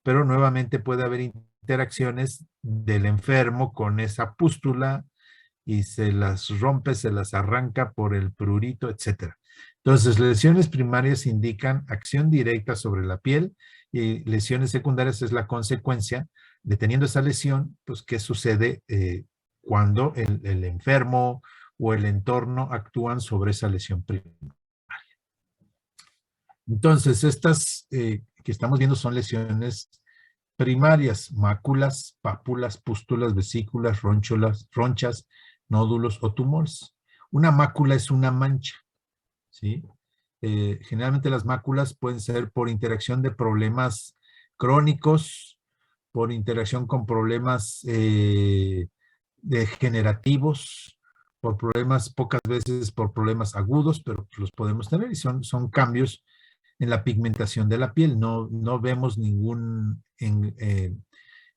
pero nuevamente puede haber interacciones del enfermo con esa pústula y se las rompe, se las arranca por el prurito, etc. Entonces, lesiones primarias indican acción directa sobre la piel y lesiones secundarias es la consecuencia de teniendo esa lesión, pues, ¿qué sucede cuando el enfermo o el entorno actúan sobre esa lesión primaria? Entonces, estas que estamos viendo son lesiones primarias, máculas, pápulas, pústulas, vesículas, ronchas, nódulos o tumores. Una mácula es una mancha, ¿sí? Generalmente las máculas pueden ser por interacción de problemas crónicos, por interacción con problemas degenerativos, por problemas, pocas veces por problemas agudos, pero los podemos tener y son cambios en la pigmentación de la piel. No vemos ningún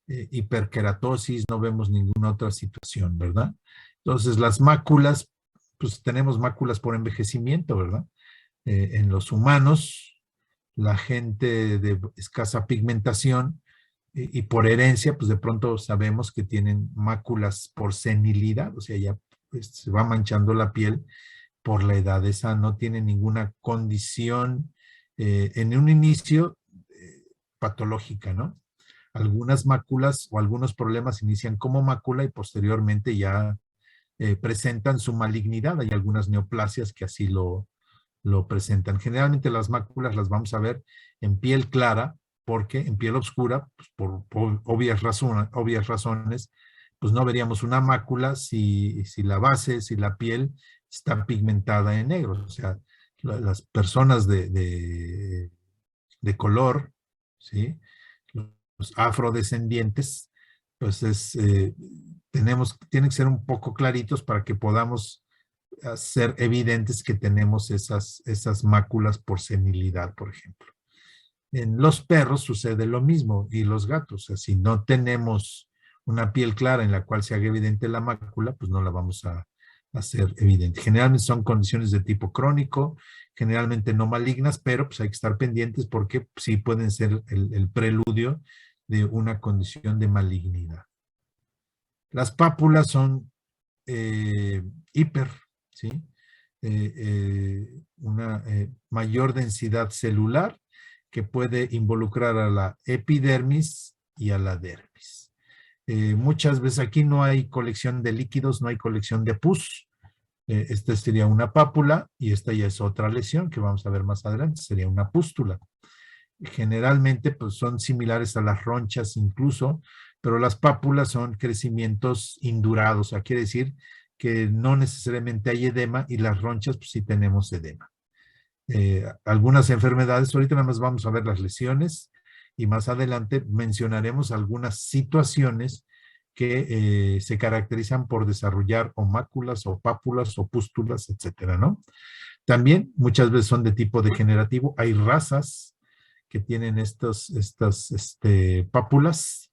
hiperkeratosis, no vemos ninguna otra situación, ¿verdad? Entonces, las máculas, pues tenemos máculas por envejecimiento, ¿verdad? En los humanos, la gente de escasa pigmentación y por herencia, pues de pronto sabemos que tienen máculas por senilidad, o sea, ya pues, se va manchando la piel por la edad. Esa no tiene ninguna condición en un inicio patológica, ¿no? Algunas máculas o algunos problemas inician como mácula y posteriormente ya presentan su malignidad. Hay algunas neoplasias que así lo presentan. Generalmente las máculas las vamos a ver en piel clara, porque en piel oscura, pues por obvias razones, pues no veríamos una mácula si la base, si la piel está pigmentada en negro. O sea, las personas de color, ¿sí? Los afrodescendientes, pues tienen que ser un poco claritos para que podamos ser evidentes que tenemos esas máculas por senilidad, por ejemplo. En los perros sucede lo mismo y los gatos. O sea, si no tenemos una piel clara en la cual se haga evidente la mácula, pues no la vamos a hacer evidente. Generalmente son condiciones de tipo crónico, generalmente no malignas, pero pues hay que estar pendientes porque sí pueden ser el preludio de una condición de malignidad. Las pápulas son hiper, ¿sí? Una mayor densidad celular que puede involucrar a la epidermis y a la dermis. Muchas veces aquí no hay colección de líquidos, no hay colección de pus. Esta sería una pápula y esta ya es otra lesión que vamos a ver más adelante, sería una pústula. Generalmente pues son similares a las ronchas incluso, pero las pápulas son crecimientos indurados, o sea, quiere decir que no necesariamente hay edema y las ronchas, pues sí tenemos edema. Algunas enfermedades, ahorita nada más vamos a ver las lesiones y más adelante mencionaremos algunas situaciones que se caracterizan por desarrollar o máculas o pápulas o pústulas, etcétera, ¿no? También muchas veces son de tipo degenerativo. Hay razas que tienen estas pápulas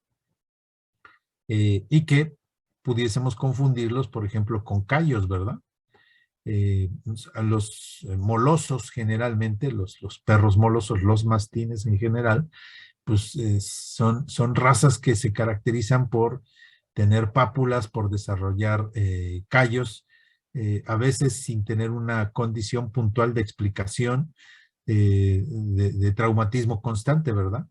y que pudiésemos confundirlos, por ejemplo, con callos, ¿verdad? A los molosos generalmente, los perros molosos, los mastines en general, pues son razas que se caracterizan por tener pápulas, por desarrollar callos, a veces sin tener una condición puntual de explicación de traumatismo constante, ¿verdad?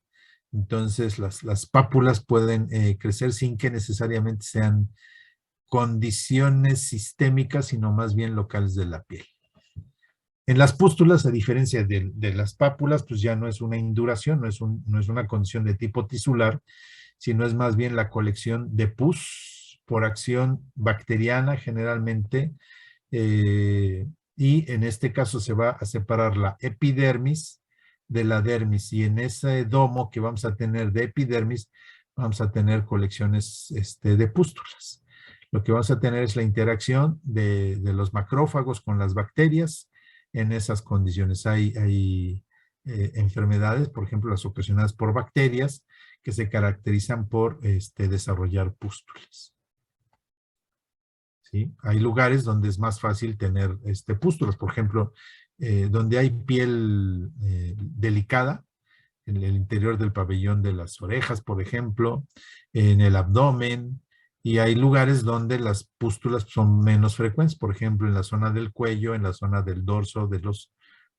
Entonces las pápulas pueden crecer sin que necesariamente sean condiciones sistémicas, sino más bien locales de la piel. En las pústulas, a diferencia de las pápulas, pues ya no es una induración, no es una condición de tipo tisular, sino es más bien la colección de pus por acción bacteriana generalmente, y en este caso se va a separar la epidermis de la dermis, y en ese domo que vamos a tener de epidermis, vamos a tener colecciones de pústulas. Lo que vamos a tener es la interacción de los macrófagos con las bacterias en esas condiciones. Hay enfermedades, por ejemplo, las ocasionadas por bacterias, que se caracterizan por desarrollar pústulas. ¿Sí? Hay lugares donde es más fácil tener pústulas, por ejemplo, donde hay piel delicada, en el interior del pabellón de las orejas, por ejemplo, en el abdomen, y hay lugares donde las pústulas son menos frecuentes, por ejemplo, en la zona del cuello, en la zona del dorso de los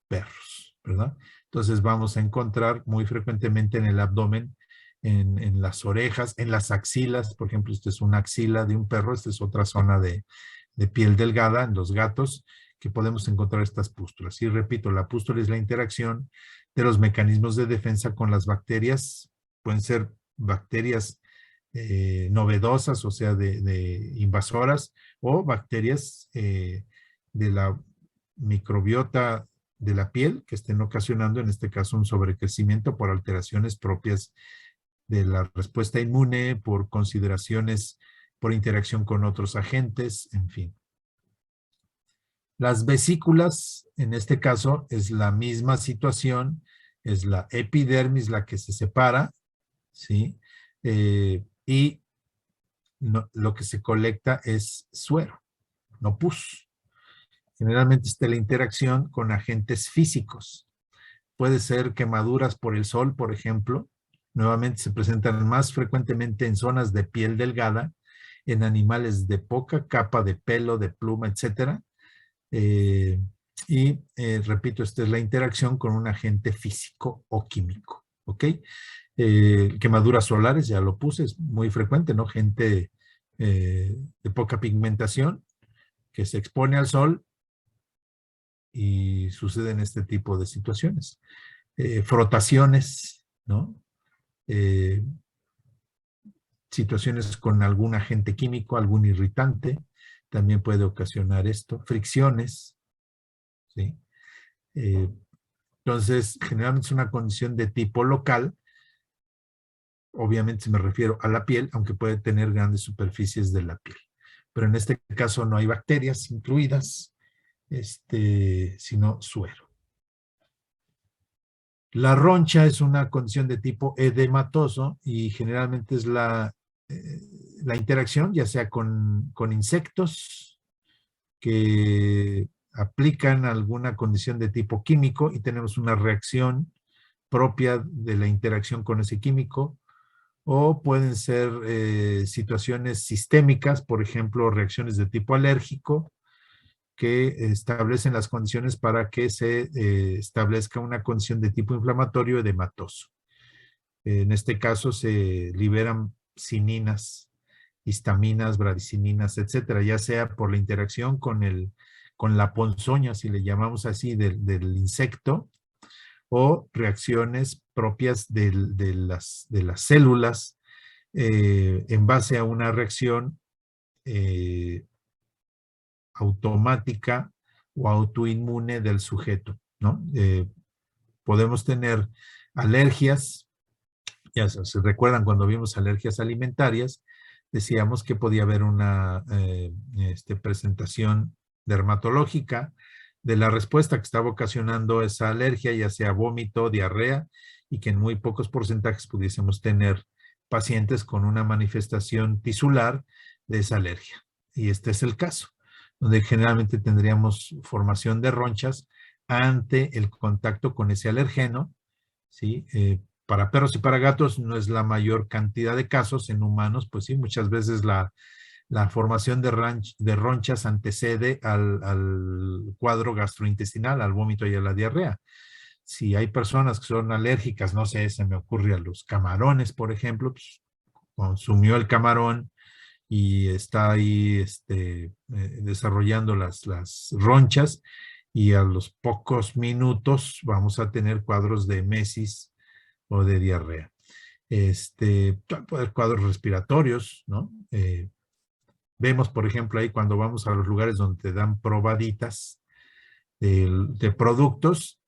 perros, ¿verdad? Entonces vamos a encontrar muy frecuentemente en el abdomen, en las orejas, en las axilas, por ejemplo, esta es una axila de un perro, esta es otra zona de piel delgada en los gatos, que podemos encontrar estas pústulas. Y repito, la pústula es la interacción de los mecanismos de defensa con las bacterias. Pueden ser bacterias novedosas, o sea, de invasoras, o bacterias de la microbiota de la piel que estén ocasionando, en este caso, un sobrecrecimiento por alteraciones propias de la respuesta inmune, por consideraciones, por interacción con otros agentes, en fin. Las vesículas, en este caso, es la misma situación, es la epidermis la que se separa, ¿sí? Y lo que se colecta es suero, no pus. Generalmente está la interacción con agentes físicos. Puede ser quemaduras por el sol, por ejemplo. Nuevamente se presentan más frecuentemente en zonas de piel delgada, en animales de poca capa de pelo, de pluma, etcétera. Repito, esta es la interacción con un agente físico o químico, ¿ok? Quemaduras solares, ya lo puse, es muy frecuente, ¿no? Gente de poca pigmentación que se expone al sol y suceden este tipo de situaciones. Frotaciones, ¿no? Situaciones con algún agente químico, algún irritante, también puede ocasionar esto. Fricciones, ¿sí? Entonces, generalmente es una condición de tipo local. Obviamente me refiero a la piel, aunque puede tener grandes superficies de la piel. Pero en este caso no hay bacterias incluidas, sino suero. La roncha es una condición de tipo edematoso y generalmente es la interacción, ya sea con insectos que aplican alguna condición de tipo químico y tenemos una reacción propia de la interacción con ese químico, o pueden ser situaciones sistémicas, por ejemplo, reacciones de tipo alérgico, que establecen las condiciones para que se establezca una condición de tipo inflamatorio edematoso. En este caso se liberan cininas, histaminas, bradicininas, etcétera, ya sea por la interacción con la ponzoña, si le llamamos así, del insecto, o reacciones propias de las células en base a una reacción automática o autoinmune del sujeto, ¿no? Podemos tener alergias, ya se recuerdan cuando vimos alergias alimentarias, decíamos que podía haber una presentación dermatológica de la respuesta que estaba ocasionando esa alergia, ya sea vómito, diarrea, y que en muy pocos porcentajes pudiésemos tener pacientes con una manifestación tisular de esa alergia. Y este es el caso, donde generalmente tendríamos formación de ronchas ante el contacto con ese alergeno, ¿sí? Para perros y para gatos no es la mayor cantidad de casos. En humanos, pues sí, muchas veces la formación de ronchas antecede al cuadro gastrointestinal, al vómito y a la diarrea. Si hay personas que son alérgicas, no sé, se me ocurre a los camarones, por ejemplo, pues, consumió el camarón y está ahí desarrollando las ronchas, y a los pocos minutos vamos a tener cuadros de mesis o de diarrea. Puede haber cuadros respiratorios, ¿no? Vemos, por ejemplo, ahí cuando vamos a los lugares donde te dan probaditas de productos,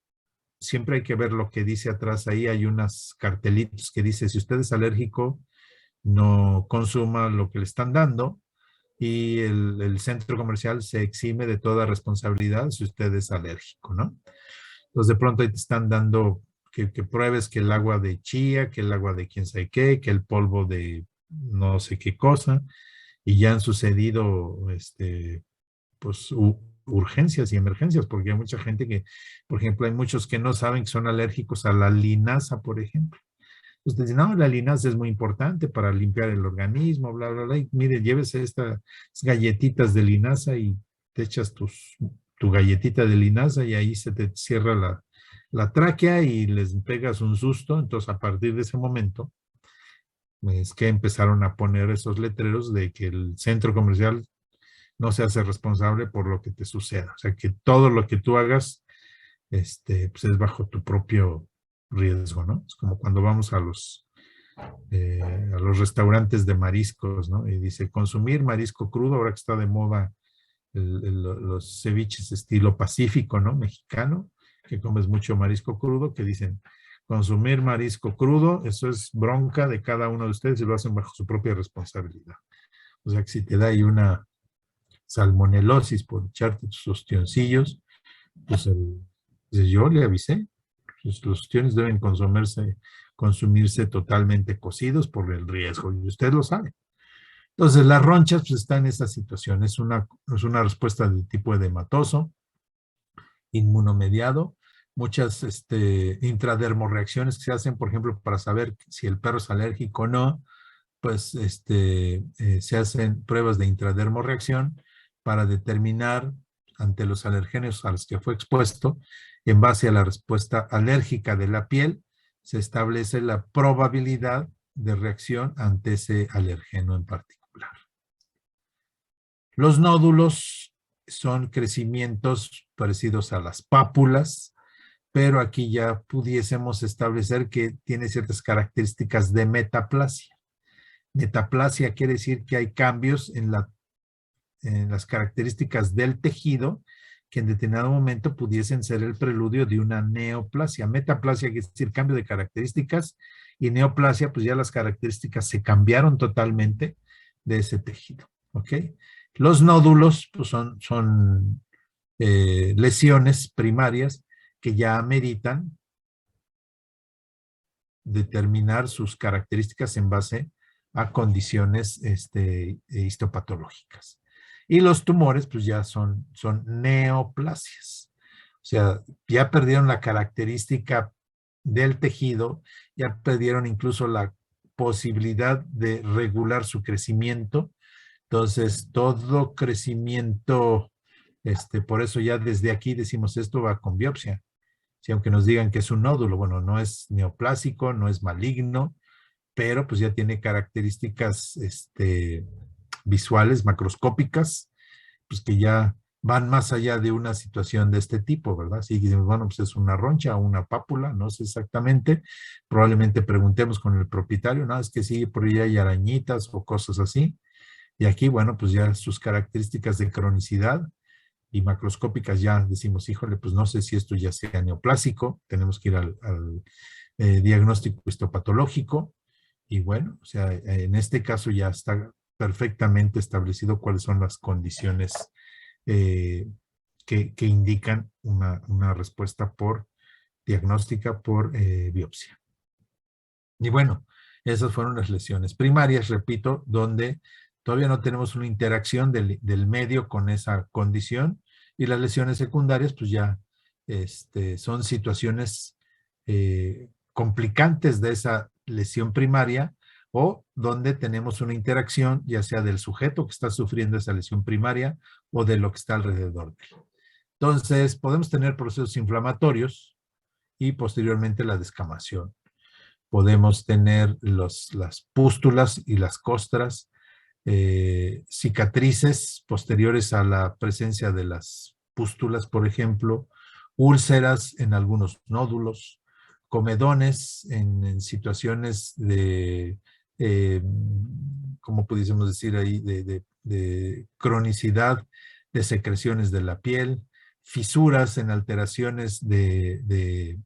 siempre hay que ver lo que dice atrás. Ahí hay unos cartelitos que dice, si usted es alérgico, no consuma lo que le están dando, y el centro comercial se exime de toda responsabilidad si usted es alérgico, ¿no? Entonces de pronto ahí te están dando que pruebes que el agua de chía, que el agua de quién sabe qué, que el polvo de no sé qué cosa, y ya han sucedido pues urgencias y emergencias, porque hay mucha gente que, por ejemplo, hay muchos que no saben que son alérgicos a la linaza, por ejemplo. Usted dice, no, la linaza es muy importante para limpiar el organismo, bla, bla, bla. Y mire, llévese estas galletitas de linaza y te echas tu galletita de linaza y ahí se te cierra la tráquea y les pegas un susto. Entonces, a partir de ese momento, es que empezaron a poner esos letreros de que el centro comercial no se hace responsable por lo que te suceda. O sea, que todo lo que tú hagas, pues es bajo tu propio riesgo, ¿no? Es como cuando vamos a los restaurantes de mariscos, ¿no? Y dice, consumir marisco crudo, ahora que está de moda los ceviches estilo pacífico, ¿no? Mexicano, que comes mucho marisco crudo, que dicen, consumir marisco crudo, eso es bronca de cada uno de ustedes y lo hacen bajo su propia responsabilidad. O sea, que si te da ahí una salmonelosis por echarte tus ostioncillos, pues yo le avisé, pues los ostiones deben consumirse totalmente cocidos por el riesgo, y usted lo sabe. Entonces, las ronchas pues están en esta situación, es una respuesta de tipo edematoso, inmunomediado, muchas intradermorreacciones que se hacen, por ejemplo, para saber si el perro es alérgico o no, pues se hacen pruebas de intradermorreacción para determinar ante los alergenos a los que fue expuesto, en base a la respuesta alérgica de la piel, se establece la probabilidad de reacción ante ese alergeno en particular. Los nódulos son crecimientos parecidos a las pápulas, pero aquí ya pudiésemos establecer que tiene ciertas características de metaplasia. Metaplasia quiere decir que hay cambios en las características del tejido que en determinado momento pudiesen ser el preludio de una neoplasia. Metaplasia quiere decir cambio de características, y neoplasia, pues ya las características se cambiaron totalmente de ese tejido. ¿Ok? Los nódulos pues son lesiones primarias que ya ameritan determinar sus características en base a condiciones histopatológicas. Y los tumores pues ya son neoplasias. O sea, ya perdieron la característica del tejido, ya perdieron incluso la posibilidad de regular su crecimiento. Entonces, todo crecimiento, por eso ya desde aquí decimos esto va con biopsia. Si aunque nos digan que es un nódulo, bueno, no es neoplásico, no es maligno, pero pues ya tiene características visuales, macroscópicas, pues que ya van más allá de una situación de este tipo, ¿verdad? Si decimos, bueno, pues es una roncha o una pápula, no sé exactamente, probablemente preguntemos con el propietario, no, es que sí, por ahí hay arañitas o cosas así, y aquí, bueno, pues ya sus características de cronicidad y macroscópicas ya decimos, híjole, pues no sé si esto ya sea neoplásico, tenemos que ir al diagnóstico histopatológico, y bueno, o sea, en este caso ya está perfectamente establecido cuáles son las condiciones eh, que indican una respuesta por diagnóstica por biopsia. Y bueno, esas fueron las lesiones primarias, repito, donde todavía no tenemos una interacción del medio con esa condición, y las lesiones secundarias pues ya son situaciones complicantes de esa lesión primaria, o donde tenemos una interacción ya sea del sujeto que está sufriendo esa lesión primaria o de lo que está alrededor de él. Entonces, podemos tener procesos inflamatorios y posteriormente la descamación. Podemos tener las pústulas y las costras, cicatrices posteriores a la presencia de las pústulas, por ejemplo, úlceras en algunos nódulos, comedones en situaciones de, como pudiésemos decir ahí, de cronicidad de secreciones de la piel, fisuras en alteraciones de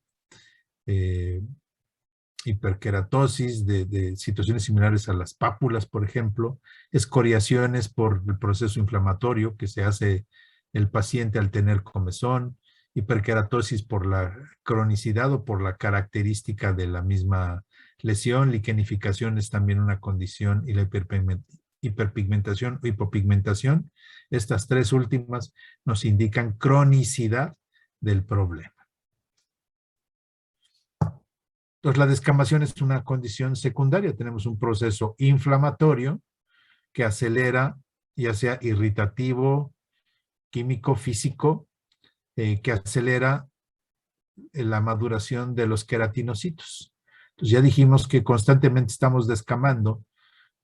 hiperkeratosis, de situaciones similares a las pápulas, por ejemplo, escoriaciones por el proceso inflamatorio que se hace el paciente al tener comezón, hiperkeratosis por la cronicidad o por la característica de la misma lesión, liquenificación es también una condición, y la hiperpigmentación o hipopigmentación, estas tres últimas nos indican cronicidad del problema. Entonces, la descamación es una condición secundaria. Tenemos un proceso inflamatorio que acelera, ya sea irritativo, químico, físico, que acelera la maduración de los queratinocitos. Entonces, ya dijimos que constantemente estamos descamando,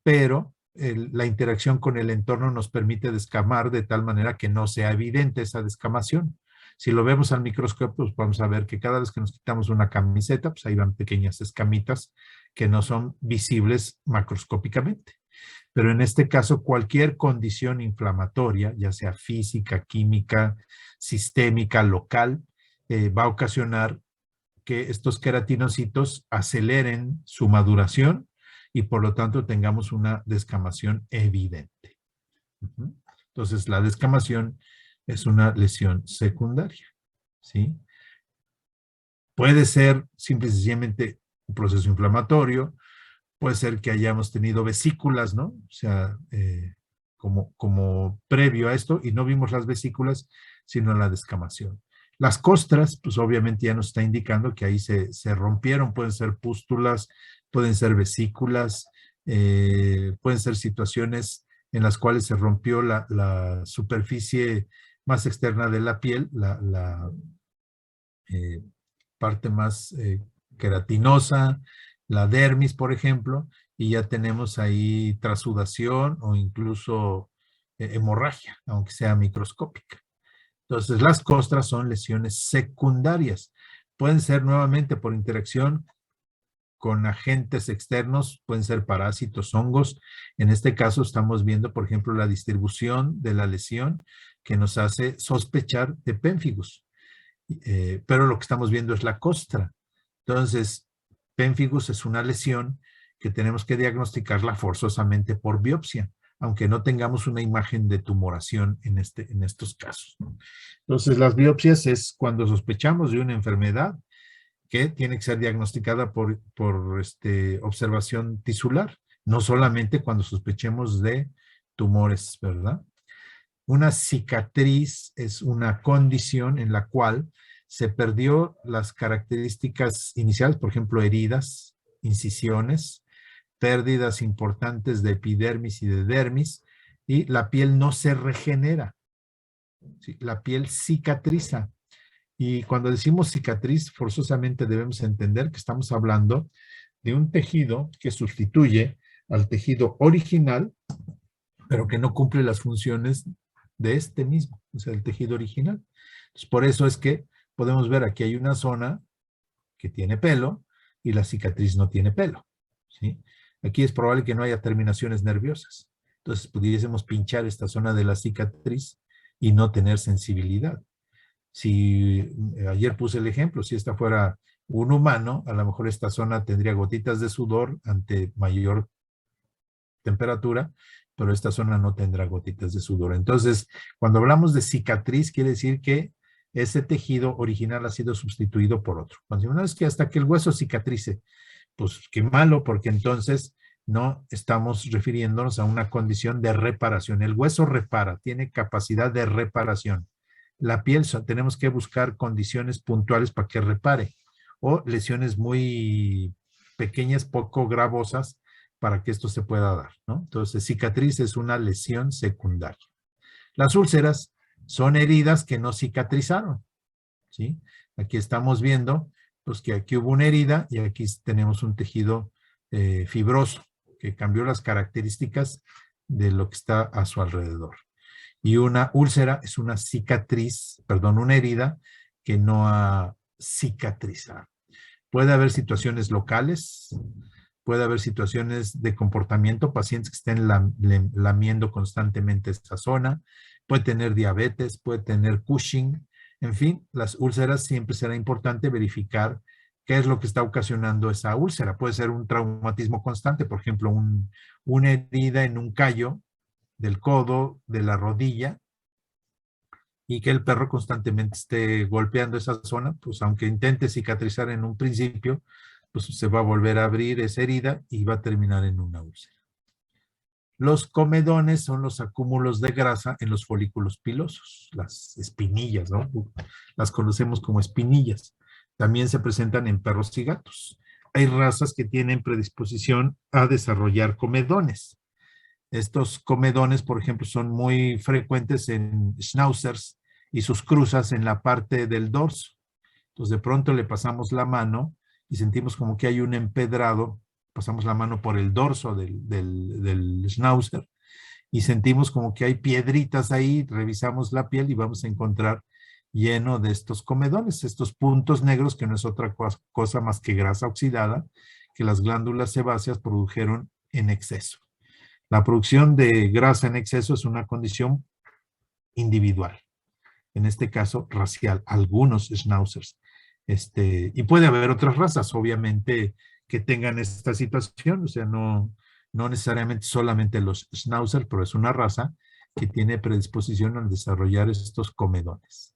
pero la interacción con el entorno nos permite descamar de tal manera que no sea evidente esa descamación. Si lo vemos al microscopio, pues vamos a ver que cada vez que nos quitamos una camiseta, pues ahí van pequeñas escamitas que no son visibles macroscópicamente. Pero en este caso, cualquier condición inflamatoria, ya sea física, química, sistémica, local, va a ocasionar que estos queratinocitos aceleren su maduración y por lo tanto tengamos una descamación evidente. Entonces, la descamación es una lesión secundaria, ¿sí? Puede ser simple y sencillamente un proceso inflamatorio, puede ser que hayamos tenido vesículas, ¿no? O sea, como previo a esto, y no vimos las vesículas, sino la descamación. Las costras, pues obviamente ya nos está indicando que ahí se rompieron, pueden ser pústulas, pueden ser vesículas, pueden ser situaciones en las cuales se rompió la superficie más externa de la piel, la parte más queratinosa, la dermis, por ejemplo, y ya tenemos ahí trasudación o incluso hemorragia, aunque sea microscópica. Entonces, las costras son lesiones secundarias. Pueden ser nuevamente por interacción con agentes externos, pueden ser parásitos, hongos. En este caso estamos viendo, por ejemplo, la distribución de la lesión que nos hace sospechar de pénfigus. Pero lo que estamos viendo es la costra. Entonces, pénfigus es una lesión que tenemos que diagnosticarla forzosamente por biopsia, aunque no tengamos una imagen de tumoración en estos casos, ¿no? Entonces, las biopsias es cuando sospechamos de una enfermedad que tiene que ser diagnosticada por observación tisular, no solamente cuando sospechemos de tumores, ¿verdad? Una cicatriz es una condición en la cual se perdió las características iniciales, por ejemplo, heridas, incisiones, pérdidas importantes de epidermis y de dermis, y la piel no se regenera, ¿sí? La piel cicatriza. Y cuando decimos cicatriz, forzosamente debemos entender que estamos hablando de un tejido que sustituye al tejido original, pero que no cumple las funciones de este mismo, o sea, el tejido original. Entonces, por eso es que podemos ver aquí hay una zona que tiene pelo y la cicatriz no tiene pelo, ¿sí? Aquí es probable que no haya terminaciones nerviosas. Entonces, pudiésemos pinchar esta zona de la cicatriz y no tener sensibilidad. Si ayer puse el ejemplo, si esta fuera un humano, a lo mejor esta zona tendría gotitas de sudor ante mayor temperatura, pero esta zona no tendrá gotitas de sudor. Entonces, cuando hablamos de cicatriz, quiere decir que ese tejido original ha sido sustituido por otro. Cuando no es que hasta que el hueso cicatrice, pues qué malo, porque entonces no estamos refiriéndonos a una condición de reparación. El hueso repara, tiene capacidad de reparación. La piel, tenemos que buscar condiciones puntuales para que repare, o lesiones muy pequeñas, poco gravosas, para que esto se pueda dar, ¿no? Entonces, cicatriz es una lesión secundaria. Las úlceras son heridas que no cicatrizaron, ¿sí? Aquí estamos viendo, pues que aquí hubo una herida y aquí tenemos un tejido fibroso que cambió las características de lo que está a su alrededor. Y una úlcera es una cicatriz, perdón, una herida que no ha cicatrizado. Puede haber situaciones locales, puede haber situaciones de comportamiento, pacientes que estén lamiendo constantemente esta zona, puede tener diabetes, puede tener Cushing, en fin, las úlceras siempre será importante verificar qué es lo que está ocasionando esa úlcera. Puede ser un traumatismo constante, por ejemplo, una herida en un callo del codo, de la rodilla, y que el perro constantemente esté golpeando esa zona, pues aunque intente cicatrizar en un principio, pues se va a volver a abrir esa herida y va a terminar en una úlcera. Los comedones son los acúmulos de grasa en los folículos pilosos, las espinillas, ¿no? Las conocemos como espinillas. También se presentan en perros y gatos. Hay razas que tienen predisposición a desarrollar comedones. Estos comedones, por ejemplo, son muy frecuentes en schnauzers y sus cruzas en la parte del dorso. Entonces, de pronto le pasamos la mano y sentimos como que hay un empedrado, pasamos la mano por el dorso del schnauzer y sentimos como que hay piedritas ahí, revisamos la piel y vamos a encontrar lleno de estos comedones, estos puntos negros que no es otra cosa más que grasa oxidada que las glándulas sebáceas produjeron en exceso. La producción de grasa en exceso es una condición individual, en este caso racial, algunos schnauzers. Y puede haber otras razas, obviamente, que tengan esta situación, o sea, no necesariamente solamente los schnauzer, pero es una raza que tiene predisposición al desarrollar estos comedones.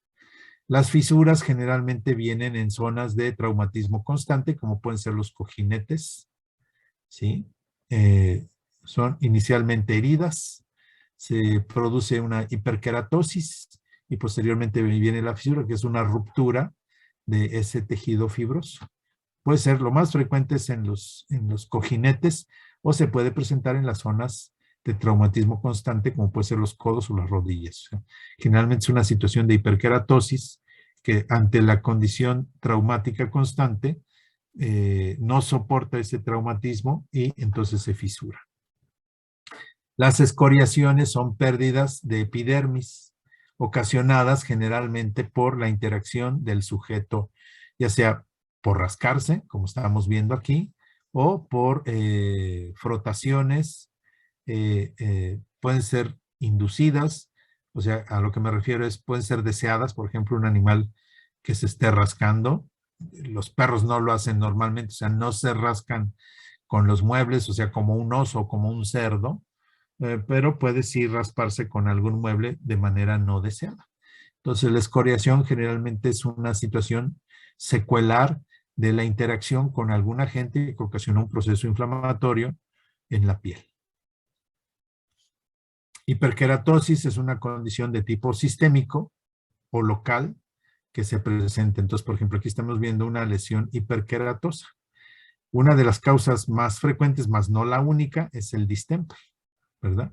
Las fisuras generalmente vienen en zonas de traumatismo constante, como pueden ser los cojinetes, ¿sí? Son inicialmente heridas, se produce una hiperkeratosis y posteriormente viene la fisura, que es una ruptura de ese tejido fibroso. Puede ser lo más frecuente es en los cojinetes o se puede presentar en las zonas de traumatismo constante, como puede ser los codos o las rodillas. Generalmente es una situación de hiperkeratosis que ante la condición traumática constante no soporta ese traumatismo y entonces se fisura. Las escoriaciones son pérdidas de epidermis ocasionadas generalmente por la interacción del sujeto, ya sea por rascarse, como estábamos viendo aquí, o por frotaciones, pueden ser inducidas, o sea, a lo que me refiero es, pueden ser deseadas, por ejemplo, un animal que se esté rascando, los perros no lo hacen normalmente, o sea, no se rascan con los muebles, o sea, como un oso o como un cerdo, pero puede sí rasparse con algún mueble de manera no deseada. Entonces, la escoriación generalmente es una situación secuelar de la interacción con algún agente que ocasiona un proceso inflamatorio en la piel. Hiperkeratosis es una condición de tipo sistémico o local que se presenta. Entonces, por ejemplo, aquí estamos viendo una lesión hiperkeratosa. Una de las causas más frecuentes, más no la única, es el distemper, ¿verdad?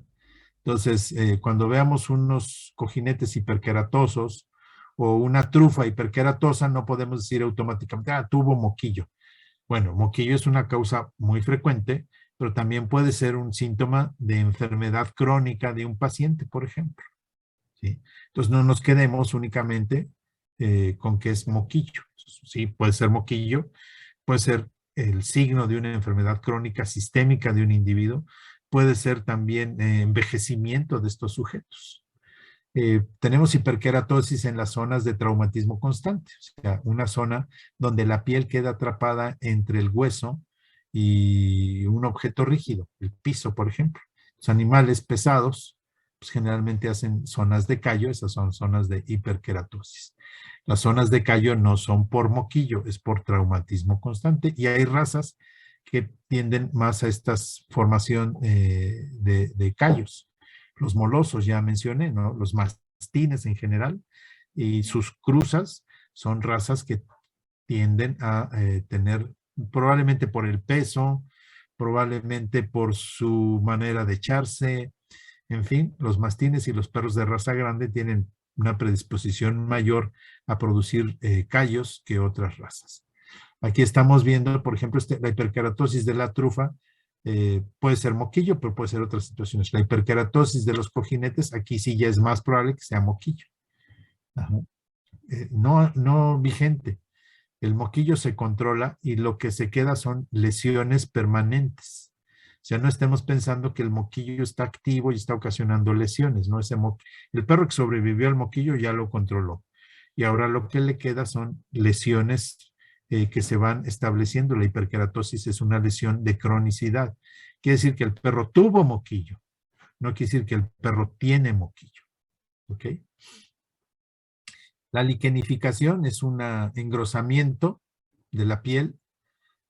Entonces, cuando veamos unos cojinetes hiperkeratosos o una trufa hiperkeratosa, no podemos decir automáticamente, tuvo moquillo. Bueno, moquillo es una causa muy frecuente, pero también puede ser un síntoma de enfermedad crónica de un paciente, por ejemplo. ¿sí? Entonces no nos quedemos únicamente con que es moquillo. Sí, puede ser moquillo, puede ser el signo de una enfermedad crónica sistémica de un individuo, puede ser también envejecimiento de estos sujetos. Tenemos hiperkeratosis en las zonas de traumatismo constante, o sea, una zona donde la piel queda atrapada entre el hueso y un objeto rígido, el piso, por ejemplo. Los animales pesados, pues generalmente hacen zonas de callo, esas son zonas de hiperkeratosis. Las zonas de callo no son por moquillo, es por traumatismo constante, y hay razas que tienden más a esta formación de callos. Los molosos, ya mencioné, ¿no? Los mastines en general, y sus cruzas son razas que tienden a tener, probablemente por el peso, probablemente por su manera de echarse, en fin, los mastines y los perros de raza grande tienen una predisposición mayor a producir callos que otras razas. Aquí estamos viendo, por ejemplo, la hiperkeratosis de la trufa, puede ser moquillo, pero puede ser otras situaciones. La hiperkeratosis de los cojinetes, aquí sí ya es más probable que sea moquillo. Ajá. No vigente. El moquillo se controla y lo que se queda son lesiones permanentes. O sea, no estemos pensando que el moquillo está activo y está ocasionando lesiones, ¿no? El perro que sobrevivió al moquillo ya lo controló. Y ahora lo que le queda son lesiones que se van estableciendo. La hiperkeratosis es una lesión de cronicidad. Quiere decir que el perro tuvo moquillo, no quiere decir que el perro tiene moquillo. ¿Ok? La liquenificación es un engrosamiento de la piel.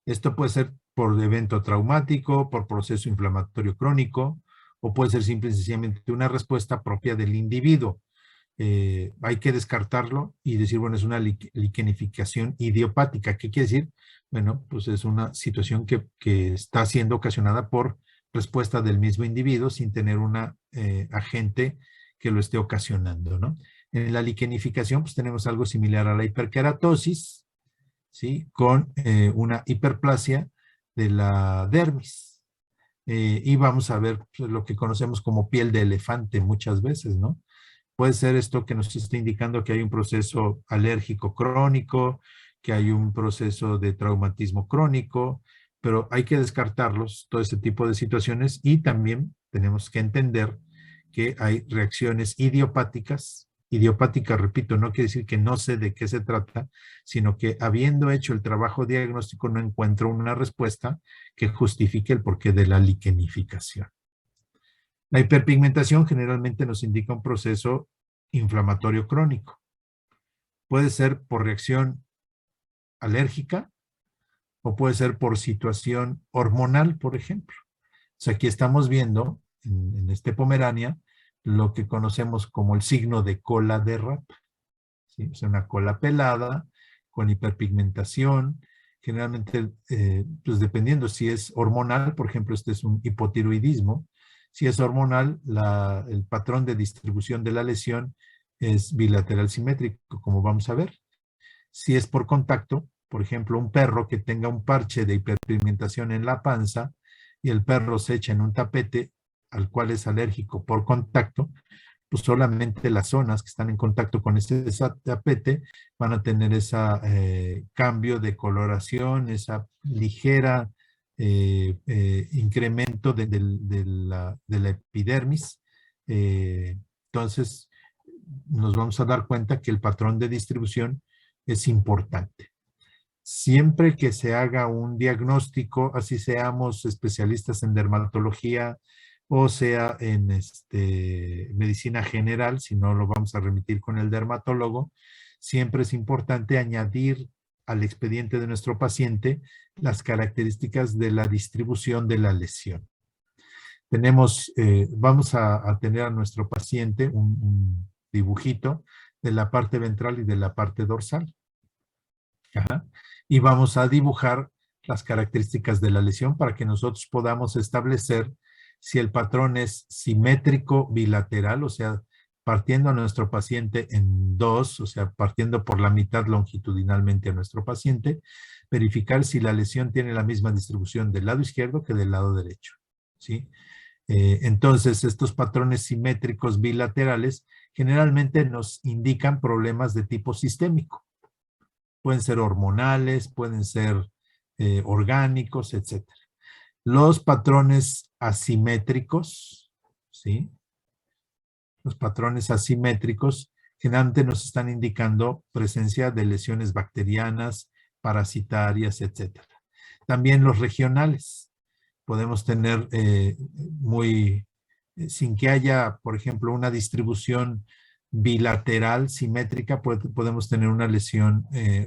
Esto puede ser por evento traumático, por proceso inflamatorio crónico, o puede ser simple y sencillamente una respuesta propia del individuo. Hay que descartarlo y decir, bueno, es una liquenificación idiopática. ¿Qué quiere decir? Bueno, pues es una situación que está siendo ocasionada por respuesta del mismo individuo sin tener una agente que lo esté ocasionando, ¿no? En la liquenificación, pues tenemos algo similar a la hiperkeratosis, ¿sí? Con una hiperplasia de la dermis. Y vamos a ver pues, lo que conocemos como piel de elefante muchas veces, ¿no? Puede ser esto que nos está indicando que hay un proceso alérgico crónico, que hay un proceso de traumatismo crónico, pero hay que descartarlos, todo ese tipo de situaciones, y también tenemos que entender que hay reacciones idiopáticas. Idiopática, repito, no quiere decir que no sé de qué se trata, sino que habiendo hecho el trabajo diagnóstico no encuentro una respuesta que justifique el porqué de la liquenificación. La hiperpigmentación generalmente nos indica un proceso inflamatorio crónico. Puede ser por reacción alérgica o puede ser por situación hormonal, por ejemplo. O sea, aquí estamos viendo en este Pomerania lo que conocemos como el signo de cola de rata. ¿Sí? O sea, una cola pelada con hiperpigmentación. Generalmente, pues dependiendo si es hormonal, por ejemplo, este es un hipotiroidismo. Si es hormonal, el patrón de distribución de la lesión es bilateral simétrico, como vamos a ver. Si es por contacto, por ejemplo, un perro que tenga un parche de hiperpigmentación en la panza y el perro se echa en un tapete al cual es alérgico por contacto, pues solamente las zonas que están en contacto con ese tapete van a tener ese cambio de coloración, esa ligera incremento de la epidermis. Entonces, nos vamos a dar cuenta que el patrón de distribución es importante. Siempre que se haga un diagnóstico, así seamos especialistas en dermatología o sea en medicina general, si no lo vamos a remitir con el dermatólogo, siempre es importante añadir al expediente de nuestro paciente las características de la distribución de la lesión. Vamos a tener a nuestro paciente un dibujito de la parte ventral y de la parte dorsal. Ajá. Y vamos a dibujar las características de la lesión para que nosotros podamos establecer si el patrón es simétrico bilateral, o sea, partiendo a nuestro paciente en dos, o sea, partiendo por la mitad longitudinalmente a nuestro paciente, verificar si la lesión tiene la misma distribución del lado izquierdo que del lado derecho, ¿sí? Entonces, estos patrones simétricos bilaterales generalmente nos indican problemas de tipo sistémico. Pueden ser hormonales, pueden ser orgánicos, etc. Los patrones asimétricos, ¿sí? Los patrones asimétricos generalmente nos están indicando presencia de lesiones bacterianas, parasitarias, etc. También los regionales. Podemos tener sin que haya, por ejemplo, una distribución bilateral simétrica, podemos tener una lesión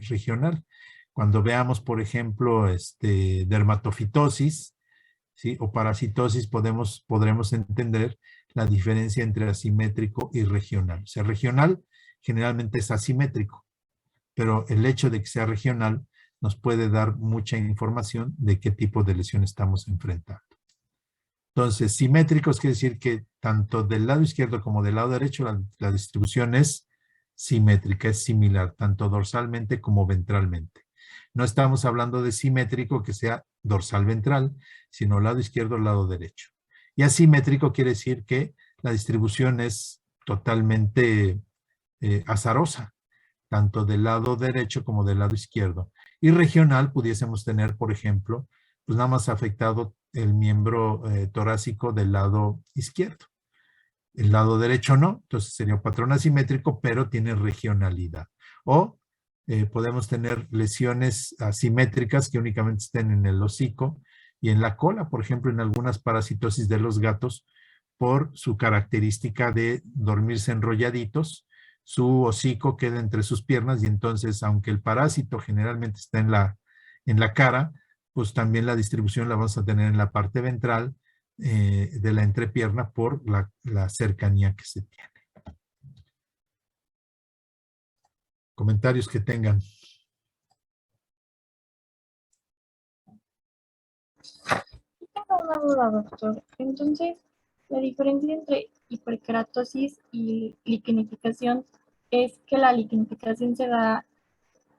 regional. Cuando veamos, por ejemplo, dermatofitosis, ¿sí? O parasitosis, podremos entender la diferencia entre asimétrico y regional. O sea, regional generalmente es asimétrico, pero el hecho de que sea regional nos puede dar mucha información de qué tipo de lesión estamos enfrentando. Entonces, simétricos quiere decir que tanto del lado izquierdo como del lado derecho la distribución es simétrica, es similar, tanto dorsalmente como ventralmente. No estamos hablando de simétrico que sea dorsal ventral, sino lado izquierdo, lado derecho. Y asimétrico quiere decir que la distribución es totalmente azarosa, tanto del lado derecho como del lado izquierdo. Y regional pudiésemos tener, por ejemplo, pues nada más afectado el miembro torácico del lado izquierdo. El lado derecho no, entonces sería un patrón asimétrico, pero tiene regionalidad. O podemos tener lesiones asimétricas que únicamente estén en el hocico y en la cola, por ejemplo, en algunas parasitosis de los gatos, por su característica de dormirse enrolladitos, su hocico queda entre sus piernas y entonces, aunque el parásito generalmente está en la cara, pues también la distribución la vamos a tener en la parte ventral de la entrepierna por la cercanía que se tiene. Comentarios que tengan. Tengo una duda, doctor. Entonces, la diferencia entre hiperkeratosis y liquenificación es que la liquenificación se da,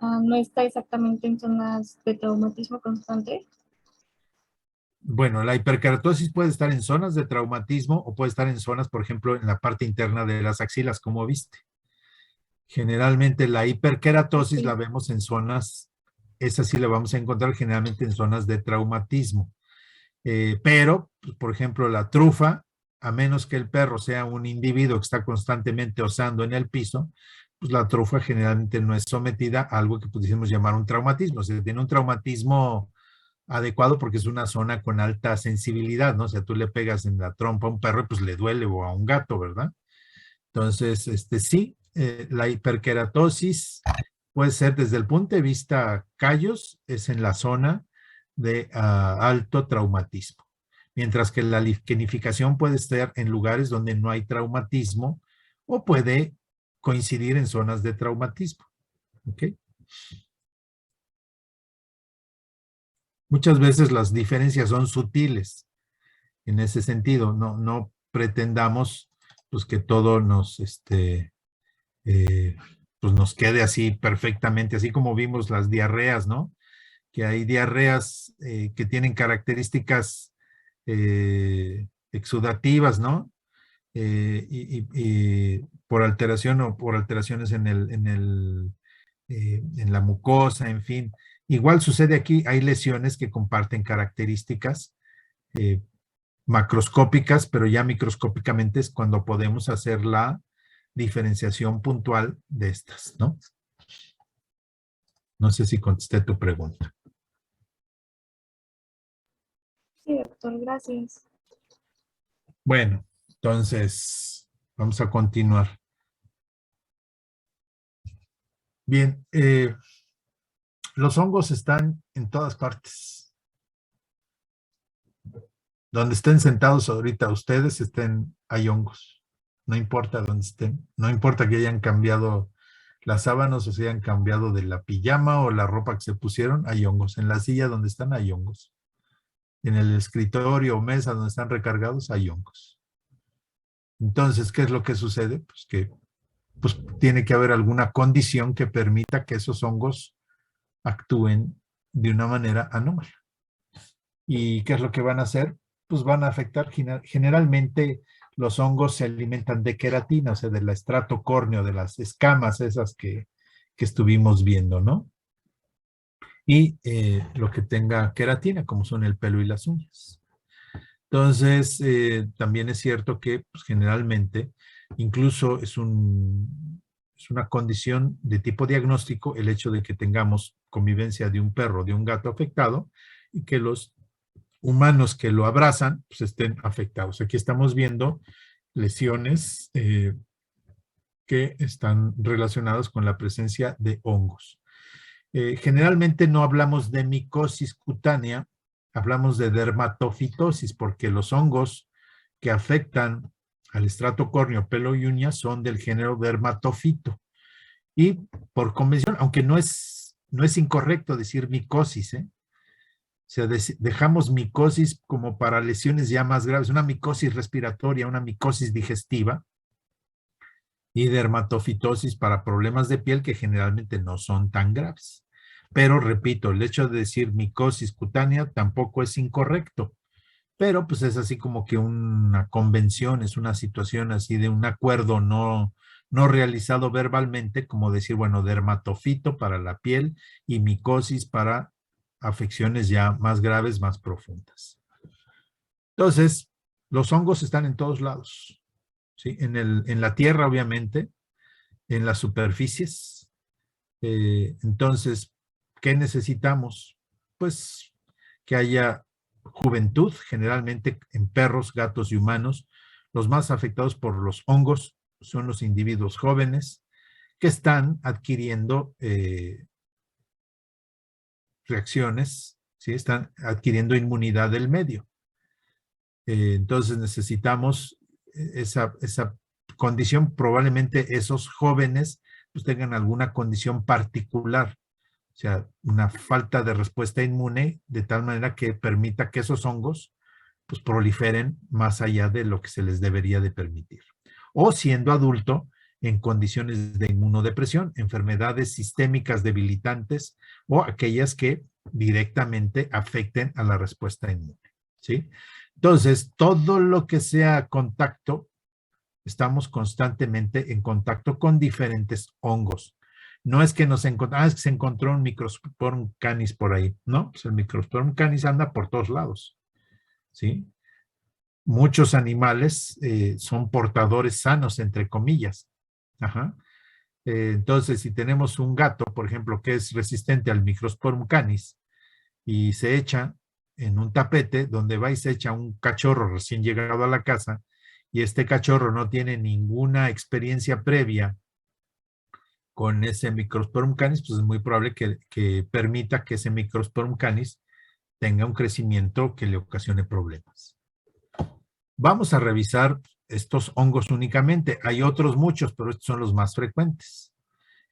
no está exactamente en zonas de traumatismo constante. Bueno, la hiperkeratosis puede estar en zonas de traumatismo o puede estar en zonas, por ejemplo, en la parte interna de las axilas, como viste. Generalmente la hiperkeratosis la vemos en zonas, esa sí la vamos a encontrar generalmente en zonas de traumatismo. Pero, pues, por ejemplo, la trufa, a menos que el perro sea un individuo que está constantemente osando en el piso, pues la trufa generalmente no es sometida a algo que pudiésemos llamar un traumatismo. O sea, tiene un traumatismo adecuado porque es una zona con alta sensibilidad, ¿no? O sea, tú le pegas en la trompa a un perro y pues le duele, o a un gato, ¿verdad? Entonces, sí, la hiperkeratosis puede ser desde el punto de vista callos, es en la zona de alto traumatismo. Mientras que la liquenificación puede estar en lugares donde no hay traumatismo o puede coincidir en zonas de traumatismo. ¿Ok? Muchas veces las diferencias son sutiles en ese sentido. No pretendamos pues, que todo pues nos quede así perfectamente, así como vimos las diarreas, ¿no? Que hay diarreas que tienen características exudativas, ¿no? Y por alteración o por alteraciones en la mucosa, en fin. Igual sucede aquí, hay lesiones que comparten características macroscópicas, pero ya microscópicamente es cuando podemos hacer la diferenciación puntual de estas, ¿no? No sé si contesté tu pregunta. Sí, doctor, gracias. Bueno, entonces vamos a continuar. Bien, los hongos están en todas partes. Donde estén sentados ahorita ustedes, hay hongos. No importa dónde estén. No importa que hayan cambiado las sábanas o se hayan cambiado de la pijama o la ropa que se pusieron, hay hongos. En la silla donde están hay hongos. En el escritorio o mesa donde están recargados hay hongos. Entonces, ¿qué es lo que sucede? Pues que tiene que haber alguna condición que permita que esos hongos actúen de una manera anómala. ¿Y qué es lo que van a hacer? Pues van a afectar generalmente los hongos se alimentan de queratina, o sea, del estrato córneo, de las escamas esas que estuvimos viendo, ¿no? Y lo que tenga queratina, como son el pelo y las uñas. Entonces, también es cierto que pues, generalmente, incluso es una condición de tipo diagnóstico el hecho de que tengamos convivencia de un perro, de un gato afectado, y que los humanos que lo abrazan pues, estén afectados. Aquí estamos viendo lesiones que están relacionadas con la presencia de hongos. Generalmente no hablamos de micosis cutánea, hablamos de dermatofitosis, porque los hongos que afectan al estrato córneo, pelo y uñas son del género dermatofito. Y por convención, aunque no es incorrecto decir micosis, ¿eh? O sea, dejamos micosis como para lesiones ya más graves, una micosis respiratoria, una micosis digestiva, y dermatofitosis para problemas de piel que generalmente no son tan graves. Pero repito, el hecho de decir micosis cutánea tampoco es incorrecto, pero pues es así como que una convención, es una situación así de un acuerdo no realizado verbalmente, como decir, bueno, dermatofito para la piel y micosis para afecciones ya más graves, más profundas. Entonces, los hongos están en todos lados, ¿sí? En la tierra, obviamente, en las superficies. Entonces, ¿qué necesitamos? Pues que haya juventud, generalmente en perros, gatos y humanos. Los más afectados por los hongos son los individuos jóvenes que están adquiriendo reacciones, ¿sí? Están adquiriendo inmunidad del medio. Entonces necesitamos esa condición. Probablemente esos jóvenes pues, tengan alguna condición particular, o sea, una falta de respuesta inmune de tal manera que permita que esos hongos pues proliferen más allá de lo que se les debería de permitir. O siendo adulto, en condiciones de inmunodepresión, enfermedades sistémicas debilitantes o aquellas que directamente afecten a la respuesta inmune, ¿sí? Entonces, todo lo que sea contacto, estamos constantemente en contacto con diferentes hongos. No es que es que se encontró un Microsporum canis por ahí, ¿no? Pues el Microsporum canis anda por todos lados, ¿sí? Muchos animales son portadores sanos, entre comillas. Ajá. Entonces, si tenemos un gato, por ejemplo, que es resistente al Microsporum canis y se echa en un tapete, donde va y se echa un cachorro recién llegado a la casa, y este cachorro no tiene ninguna experiencia previa con ese Microsporum canis, pues es muy probable que permita que ese Microsporum canis tenga un crecimiento que le ocasione problemas. Vamos a revisar estos hongos únicamente. Hay otros muchos, pero estos son los más frecuentes.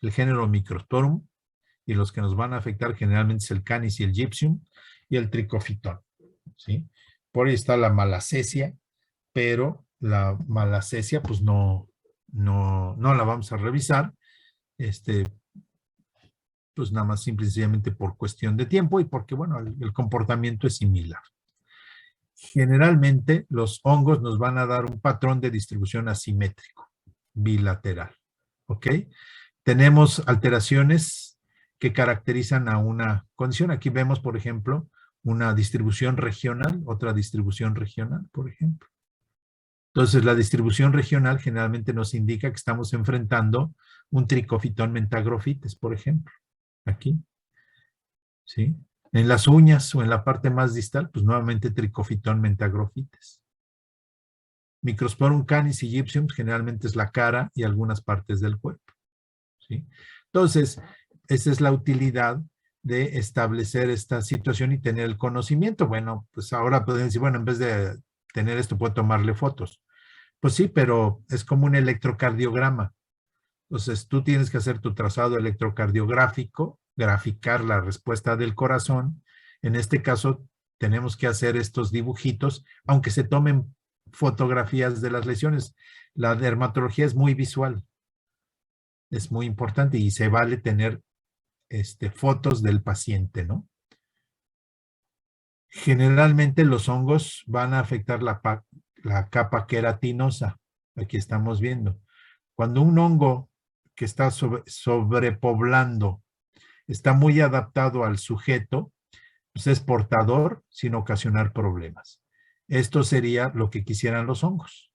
El género Microsporum, y los que nos van a afectar generalmente es el canis y el gypsum, y el tricofitón, ¿sí? Por ahí está la malacesia, pero la malacesia pues no la vamos a revisar, pues nada más simple y sencillamente por cuestión de tiempo y porque, bueno, el comportamiento es similar. Generalmente los hongos nos van a dar un patrón de distribución asimétrico, bilateral, ¿ok? Tenemos alteraciones que caracterizan a una condición. Aquí vemos, por ejemplo, una distribución regional, otra distribución regional, por ejemplo. Entonces, la distribución regional generalmente nos indica que estamos enfrentando un tricofitón mentagrofites, por ejemplo, aquí, ¿sí? En las uñas o en la parte más distal, pues nuevamente tricofitón mentagrofites. Microsporum canis y gypsum generalmente es la cara y algunas partes del cuerpo, ¿sí? Entonces, esa es la utilidad de establecer esta situación y tener el conocimiento. Bueno, pues ahora pueden decir, bueno, en vez de tener esto, puedo tomarle fotos. Pues sí, pero es como un electrocardiograma. Entonces, tú tienes que hacer tu trazado electrocardiográfico, graficar la respuesta del corazón. En este caso, tenemos que hacer estos dibujitos, aunque se tomen fotografías de las lesiones. La dermatología es muy visual. Es muy importante y se vale tener fotos del paciente, ¿no? Generalmente los hongos van a afectar la la capa queratinosa. Aquí estamos viendo. Cuando un hongo que está sobrepoblando está muy adaptado al sujeto, pues es portador sin ocasionar problemas. Esto sería lo que quisieran los hongos.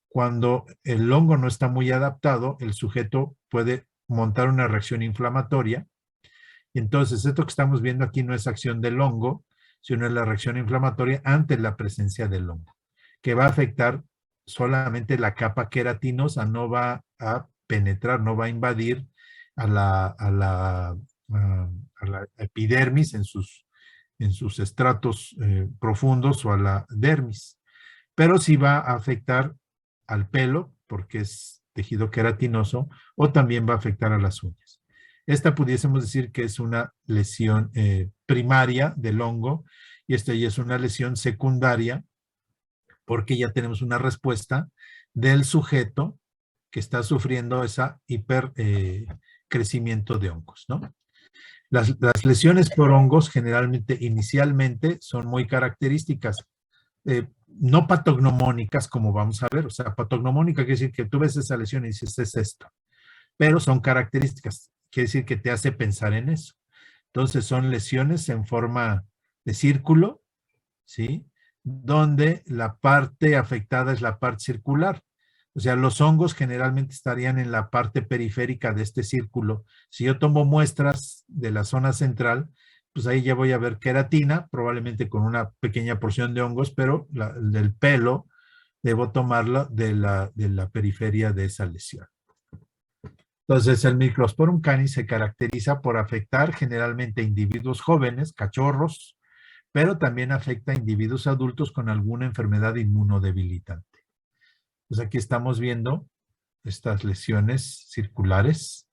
Cuando el hongo no está muy adaptado, el sujeto puede montar una reacción inflamatoria. Y entonces, esto que estamos viendo aquí no es acción del hongo, sino es la reacción inflamatoria ante la presencia del hongo, que va a afectar solamente la capa queratinosa, no va a penetrar, no va a invadir a la epidermis en sus estratos profundos o a la dermis, pero sí va a afectar al pelo, porque es tejido queratinoso, o también va a afectar a las uñas. Esta pudiésemos decir que es una lesión primaria del hongo, y esta ya es una lesión secundaria, porque ya tenemos una respuesta del sujeto que está sufriendo esa hipercrecimiento de hongos, ¿no? Las lesiones por hongos generalmente, inicialmente, son muy características, no patognomónicas, como vamos a ver. O sea, patognomónica quiere decir que tú ves esa lesión y dices, es esto. Pero son características, quiere decir que te hace pensar en eso. Entonces, son lesiones en forma de círculo, ¿sí? Donde la parte afectada es la parte circular. O sea, los hongos generalmente estarían en la parte periférica de este círculo. Si yo tomo muestras de la zona central, pues ahí ya voy a ver queratina, probablemente con una pequeña porción de hongos, pero del pelo debo tomarla de la periferia de esa lesión. Entonces, el Microsporum canis se caracteriza por afectar generalmente a individuos jóvenes, cachorros, pero también afecta a individuos adultos con alguna enfermedad inmunodebilitante. Pues aquí estamos viendo estas lesiones circulares,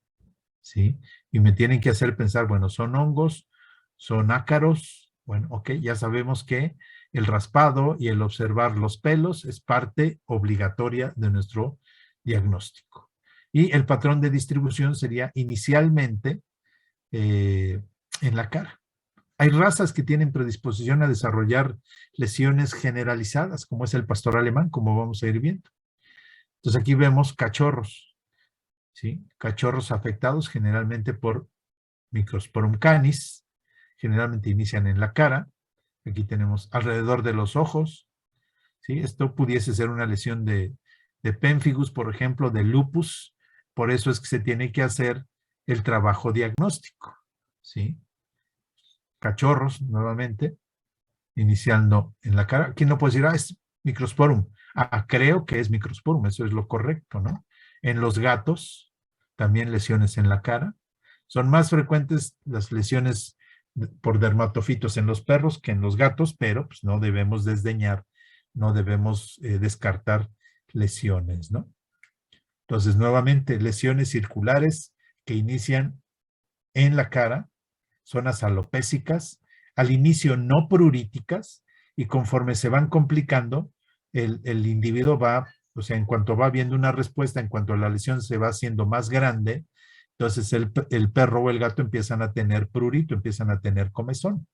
¿sí? Y me tienen que hacer pensar, bueno, ¿son hongos? ¿Son ácaros? Bueno, ok, ya sabemos que el raspado y el observar los pelos es parte obligatoria de nuestro diagnóstico. Y el patrón de distribución sería inicialmente en la cara. Hay razas que tienen predisposición a desarrollar lesiones generalizadas, como es el pastor alemán, como vamos a ir viendo. Entonces aquí vemos cachorros, ¿sí? Cachorros afectados generalmente por Microsporum canis, generalmente inician en la cara. Aquí tenemos alrededor de los ojos, ¿sí? Esto pudiese ser una lesión de pemphigus, por ejemplo, de lupus. Por eso es que se tiene que hacer el trabajo diagnóstico, ¿sí? Cachorros, nuevamente, iniciando en la cara. Aquí no puede decir, es Microsporum. Creo que es Microsporum, eso es lo correcto, ¿no? En los gatos, también lesiones en la cara. Son más frecuentes las lesiones por dermatofitos en los perros que en los gatos, pero pues no debemos desdeñar, no debemos descartar lesiones, ¿no? Entonces, nuevamente, lesiones circulares que inician en la cara, zonas alopécicas, al inicio no pruríticas, y conforme se van complicando, el individuo va, o sea, en cuanto va viendo una respuesta, en cuanto la lesión se va haciendo más grande, entonces el perro o el gato empiezan a tener prurito, empiezan a tener comezón.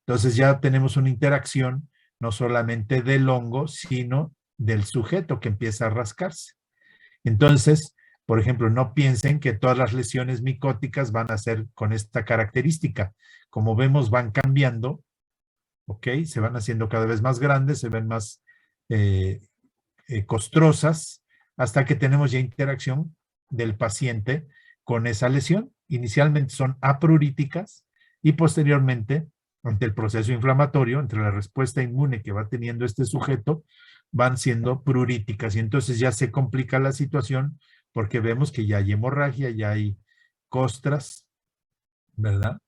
Entonces ya tenemos una interacción no solamente del hongo, sino del sujeto que empieza a rascarse. Entonces, por ejemplo, no piensen que todas las lesiones micóticas van a ser con esta característica. Como vemos, van cambiando, ¿ok? Se van haciendo cada vez más grandes, se ven más costrosas, hasta que tenemos ya interacción del paciente con esa lesión. Inicialmente son apruríticas y posteriormente, ante el proceso inflamatorio, entre la respuesta inmune que va teniendo este sujeto, van siendo pruríticas, y entonces ya se complica la situación porque vemos que ya hay hemorragia, ya hay costras, ¿verdad?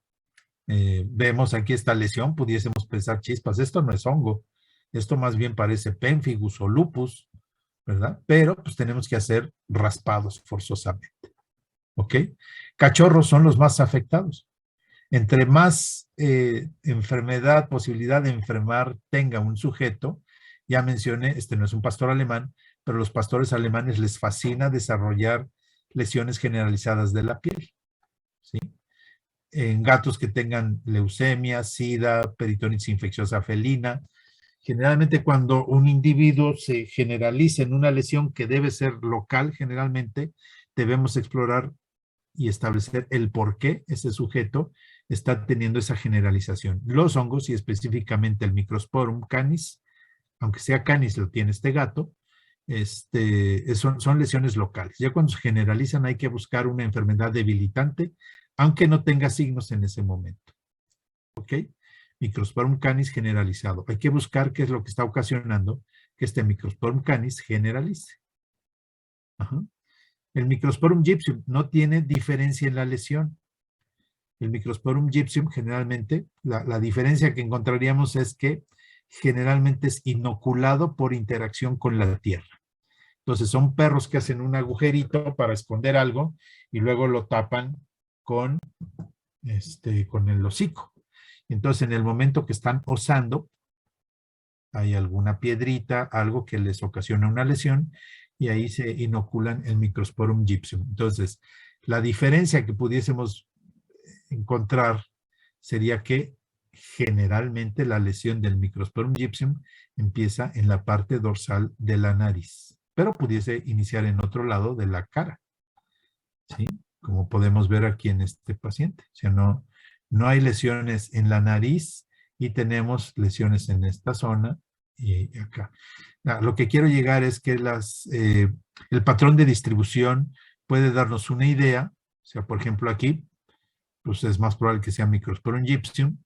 Vemos aquí esta lesión, pudiésemos pensar, chispas, esto no es hongo, esto más bien parece pemphigus o lupus, ¿verdad? Pero pues tenemos que hacer raspados forzosamente, ¿ok? Cachorros son los más afectados. Entre más enfermedad, posibilidad de enfermar tenga un sujeto, ya mencioné, este no es un pastor alemán, pero los pastores alemanes les fascina desarrollar lesiones generalizadas de la piel, ¿sí? En gatos que tengan leucemia, sida, peritonitis infecciosa felina, Generalmente cuando un individuo se generaliza en una lesión que debe ser local, generalmente debemos explorar y establecer el por qué ese sujeto está teniendo esa generalización. Los hongos y específicamente el Microsporum canis, aunque sea canis lo tiene este gato, son lesiones locales. Ya cuando se generalizan hay que buscar una enfermedad debilitante, aunque no tenga signos en ese momento. ¿Ok? Microsporum canis generalizado. Hay que buscar qué es lo que está ocasionando que este Microsporum canis generalice. Ajá. El Microsporum gypsum no tiene diferencia en la lesión. El Microsporum gypsum generalmente, la diferencia que encontraríamos es que generalmente es inoculado por interacción con la tierra. Entonces son perros que hacen un agujerito para esconder algo y luego lo tapan con el hocico. Entonces en el momento que están osando, hay alguna piedrita, algo que les ocasiona una lesión y ahí se inoculan el Microsporum gypsum. Entonces, la diferencia que pudiésemos encontrar sería que generalmente la lesión del Microsporum gypsum empieza en la parte dorsal de la nariz, pero pudiese iniciar en otro lado de la cara, ¿sí? Como podemos ver aquí en este paciente. O sea, no hay lesiones en la nariz y tenemos lesiones en esta zona y acá. Lo que quiero llegar es que el patrón de distribución puede darnos una idea. O sea, por ejemplo, aquí, pues es más probable que sea Microsporum gypsum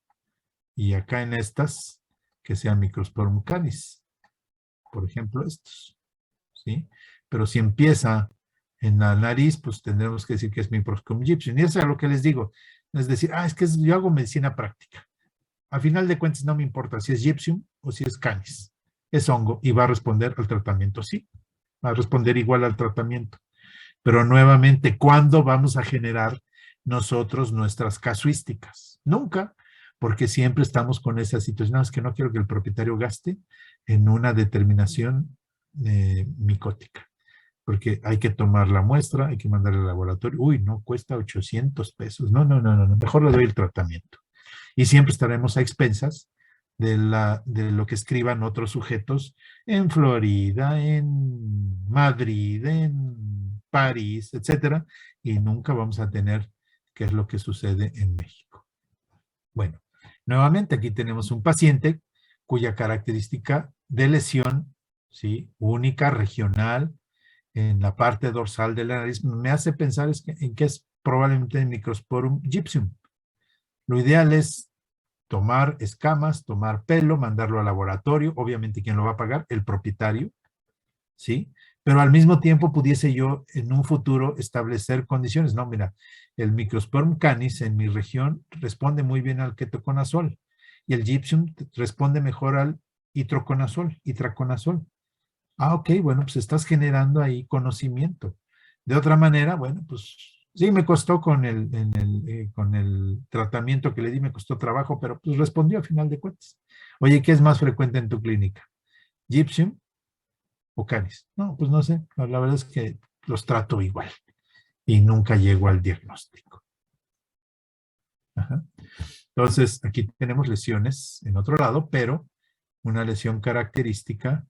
y acá en estas, que sea Microsporum canis. Por ejemplo, estos, ¿sí? Pero si empieza en la nariz, pues tendremos que decir que es Microsporum gypsum. Y eso es lo que les digo. Es decir, es que yo hago medicina práctica. Al final de cuentas no me importa si es gypsum o si es canis. Es hongo y va a responder al tratamiento, sí. Va a responder igual al tratamiento. Pero nuevamente, ¿cuándo vamos a generar nosotros nuestras casuísticas? Nunca, porque siempre estamos con esa situación. No, es que no quiero que el propietario gaste en una determinación micótica, porque hay que tomar la muestra, hay que mandarle al laboratorio. Uy, no, cuesta 800 pesos. No, mejor le doy el tratamiento. Y siempre estaremos a expensas de lo que escriban otros sujetos en Florida, en Madrid, en París, etcétera, y nunca vamos a tener qué es lo que sucede en México. Bueno, nuevamente aquí tenemos un paciente cuya característica de lesión, ¿sí? Única, regional, en la parte dorsal de la nariz, me hace pensar en que es probablemente el Microsporum gypsum. Lo ideal es tomar escamas, tomar pelo, mandarlo al laboratorio. Obviamente, ¿quién lo va a pagar? El propietario, ¿sí? Pero al mismo tiempo pudiese yo en un futuro establecer condiciones. No, mira, el Microsporum canis en mi región responde muy bien al ketoconazol y el gypsum responde mejor al itraconazol. Ok, bueno, pues estás generando ahí conocimiento. De otra manera, bueno, pues sí me costó con el tratamiento que le di, me costó trabajo, pero pues respondió a final de cuentas. Oye, ¿qué es más frecuente en tu clínica? ¿Gypsum o canis? No, pues no sé. La verdad es que los trato igual y nunca llego al diagnóstico. Ajá. Entonces, aquí tenemos lesiones en otro lado, pero una lesión característica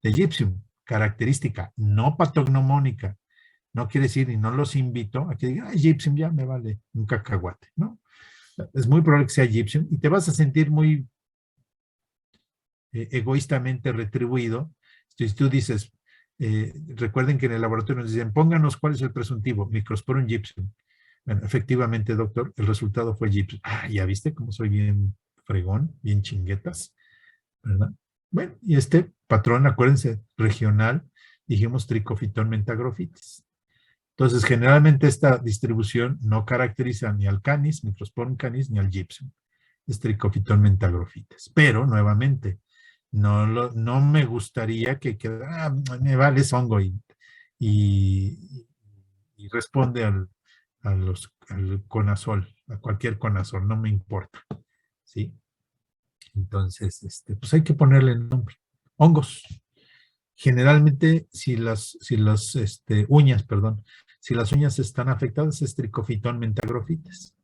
de gypsum, característica, no patognomónica. No quiere decir, y no los invito a que digan, gypsum ya me vale un cacahuate, ¿no? Es muy probable que sea gypsum y te vas a sentir muy egoístamente retribuido. Si tú dices, recuerden que en el laboratorio nos dicen, pónganos cuál es el presuntivo, Microsporum gypsum. Bueno, efectivamente, doctor, el resultado fue gypsum. Ya viste cómo soy bien fregón, bien chinguetas, ¿verdad? Bueno, y este patrón, acuérdense, regional, dijimos tricofitón mentagrofitis. Entonces, generalmente esta distribución no caracteriza ni al canis, Microsporum canis, ni al gypsum. Es tricofitón mentagrofitis. Pero, nuevamente, no me gustaría que quedara, me vale hongo y responde al conazol, a cualquier conazol, no me importa. ¿Sí? Entonces, pues hay que ponerle nombre. Hongos. Generalmente, si las uñas están afectadas, es tricofitón mentagrofitis.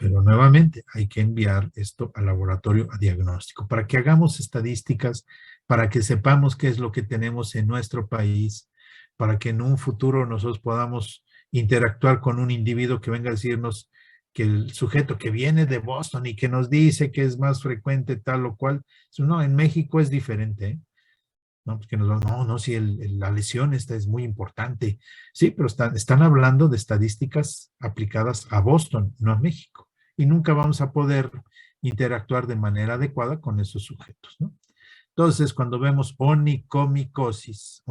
Pero nuevamente hay que enviar esto al laboratorio a diagnóstico para que hagamos estadísticas, para que sepamos qué es lo que tenemos en nuestro país, para que en un futuro nosotros podamos interactuar con un individuo que venga a decirnos que el sujeto que viene de Boston y que nos dice que es más frecuente tal o cual, no, en México es diferente, ¿eh? No, pues que no, sí, la lesión esta es muy importante. Sí, pero están hablando de estadísticas aplicadas a Boston, no a México. Y nunca vamos a poder interactuar de manera adecuada con esos sujetos, ¿no? Entonces, cuando vemos onicomicosis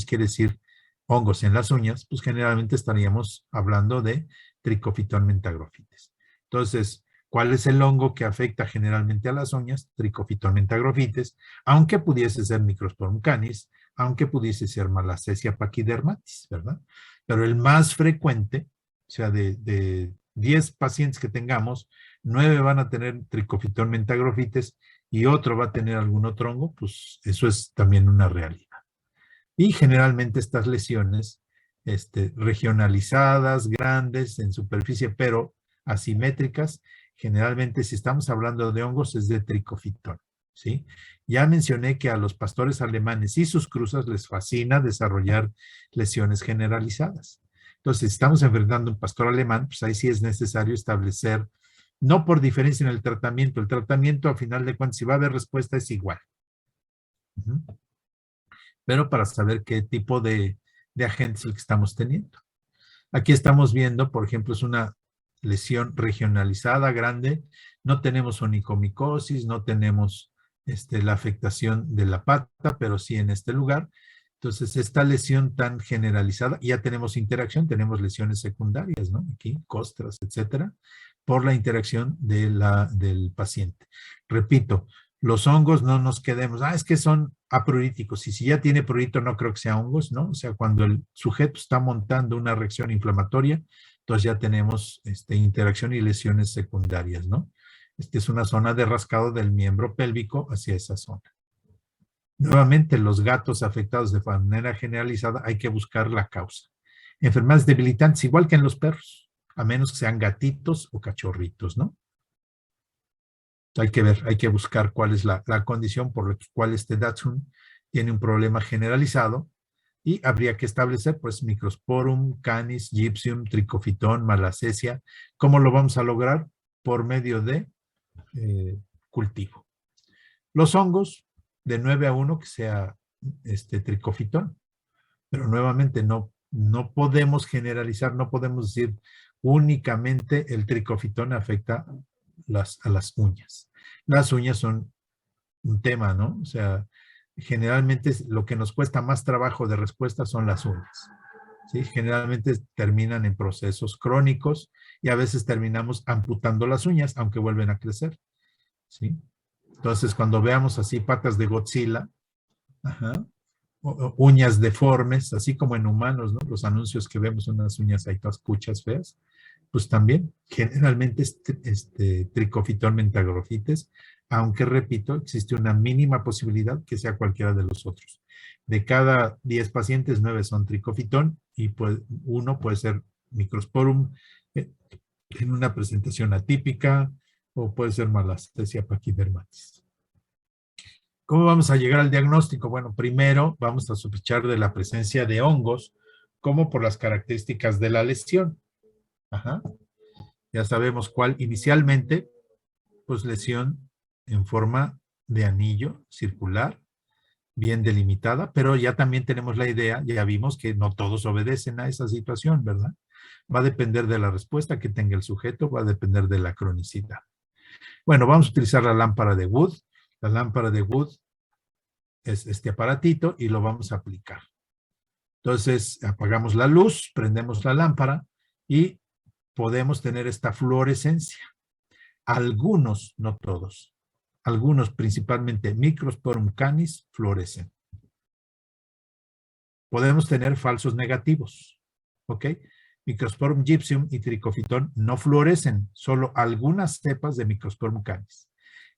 quiere decir hongos en las uñas, pues generalmente estaríamos hablando de Trichophyton mentagrophytes. Entonces, ¿cuál es el hongo que afecta generalmente a las uñas? Trichophyton mentagrophytes, aunque pudiese ser Microsporum canis, aunque pudiese ser Malassezia pachydermatis, ¿verdad? Pero el más frecuente, o sea, de 10 pacientes que tengamos, 9 van a tener Trichophyton mentagrophytes y otro va a tener algún otro hongo, pues eso es también una realidad. Y generalmente estas lesiones regionalizadas, grandes en superficie, pero asimétricas, generalmente si estamos hablando de hongos es de Trichophyton, ¿sí? Ya mencioné que a los pastores alemanes y sus cruzas les fascina desarrollar lesiones generalizadas. Entonces, si estamos enfrentando a un pastor alemán, pues ahí sí es necesario establecer, no por diferencia en el tratamiento a final de cuentas, si va a haber respuesta es igual. Pero para saber qué tipo de agente es el que estamos teniendo. Aquí estamos viendo, por ejemplo, es una lesión regionalizada, grande. No tenemos onicomicosis, no tenemos la afectación de la pata, pero sí en este lugar. Entonces, esta lesión tan generalizada, ya tenemos interacción, tenemos lesiones secundarias, ¿no? Aquí, costras, etcétera, por la interacción del paciente. Repito, los hongos no nos quedemos, es que son apruríticos, y si ya tiene prurito no creo que sea hongos, ¿no? O sea, cuando el sujeto está montando una reacción inflamatoria, entonces ya tenemos interacción y lesiones secundarias, ¿no? Es una zona de rascado del miembro pélvico hacia esa zona. Nuevamente, los gatos afectados de manera generalizada hay que buscar la causa. Enfermedades debilitantes, igual que en los perros, a menos que sean gatitos o cachorritos, ¿no? Hay que ver, hay que buscar cuál es la condición por la cual este Dachshund tiene un problema generalizado y habría que establecer, pues, Microsporum, Canis, Gypsum, Trichophyton, Malassezia. ¿Cómo lo vamos a lograr? Por medio de cultivo. Los hongos, de 9 a 1 que sea Trichophyton, pero nuevamente no podemos generalizar, no podemos decir únicamente el Trichophyton afecta a las uñas. Las uñas son un tema, ¿no? O sea, generalmente lo que nos cuesta más trabajo de respuesta son las uñas, ¿sí? Generalmente terminan en procesos crónicos y a veces terminamos amputando las uñas, aunque vuelven a crecer, ¿sí? Entonces, cuando veamos así patas de Godzilla, uñas deformes, así como en humanos, ¿no? Los anuncios que vemos, unas uñas ahí todas cuchas feas, pues también generalmente Trichophyton mentagrophytes, aunque repito, existe una mínima posibilidad que sea cualquiera de los otros. De cada 10 pacientes, 9 son Trichophyton y pues, uno puede ser Microsporum en una presentación atípica o puede ser Malassezia pachydermatis. ¿Cómo vamos a llegar al diagnóstico? Bueno, primero vamos a sospechar de la presencia de hongos, como por las características de la lesión. Ya sabemos cuál inicialmente, pues lesión en forma de anillo circular, bien delimitada, pero ya también tenemos la idea, ya vimos que no todos obedecen a esa situación, ¿verdad? Va a depender de la respuesta que tenga el sujeto, va a depender de la cronicidad. Bueno, vamos a utilizar la lámpara de Wood. La lámpara de Wood es este aparatito y lo vamos a aplicar. Entonces, apagamos la luz, prendemos la lámpara y podemos tener esta fluorescencia. Algunos, no todos, algunos, principalmente Microsporum canis, fluorescen. Podemos tener falsos negativos, ¿ok? Microsporum gypsum y Trichophyton no fluorescen, solo algunas cepas de Microsporum canis.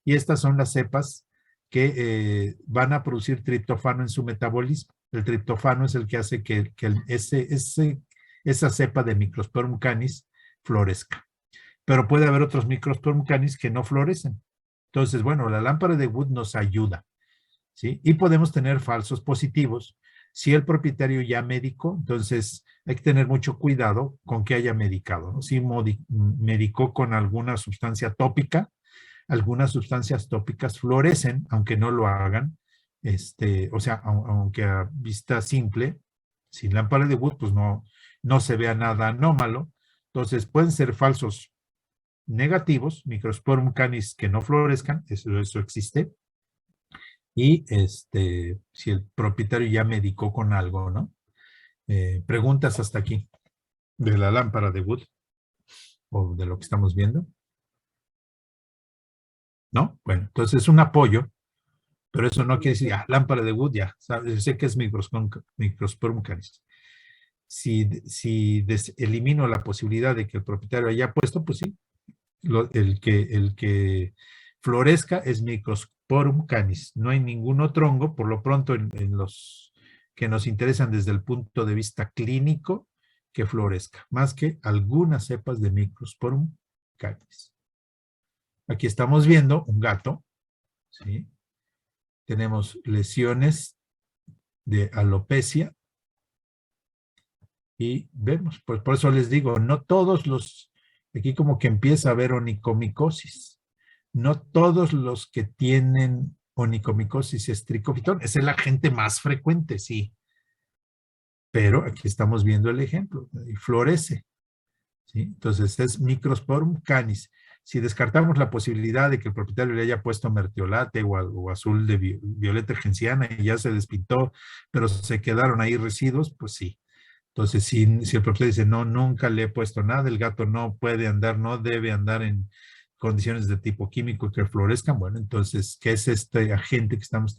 Y estas son las cepas que van a producir triptofano en su metabolismo. El triptofano es el que hace que esa cepa de Microsporum canis florezca. pero puede haber otros Microsporum canis que no florecen. Entonces, bueno, la lámpara de Wood nos ayuda, ¿sí? Y podemos tener falsos positivos. Si el propietario ya medicó, entonces hay que tener mucho cuidado con que haya medicado, ¿no? Si medicó con alguna sustancia tópica, algunas sustancias tópicas florecen, aunque no lo hagan, o sea, aunque a vista simple, sin lámpara de Wood, pues no se vea nada anómalo. Entonces pueden ser falsos negativos, Microsporum canis que no florezcan, eso existe. Y si el propietario ya medicó con algo, ¿no? Preguntas hasta aquí de la lámpara de Wood o de lo que estamos viendo. ¿No? Bueno, entonces es un apoyo, pero eso no quiere decir, lámpara de Wood, ya, ¿sabes? Sé que es Microsporum canis. Si elimino la posibilidad de que el propietario haya puesto, pues sí, el que florezca es Microsporum canis. No hay ningún otro hongo, por lo pronto en los que nos interesan desde el punto de vista clínico, que florezca, más que algunas cepas de Microsporum canis. Aquí estamos viendo un gato, ¿sí? Tenemos lesiones de alopecia y vemos, pues por eso les digo, no todos los, aquí como que empieza a haber onicomicosis. No todos los que tienen onicomicosis estricofitón, es el agente más frecuente, sí. Pero aquí estamos viendo el ejemplo, y florece, ¿sí? Entonces es Microsporum canis. Si descartamos la posibilidad de que el propietario le haya puesto mertiolate o azul de violeta genciana y ya se despintó, pero se quedaron ahí residuos, pues sí. Entonces, si el propietario dice, no, nunca le he puesto nada, el gato no puede andar, no debe andar en condiciones de tipo químico que florezcan, bueno, entonces, ¿qué es este agente que estamos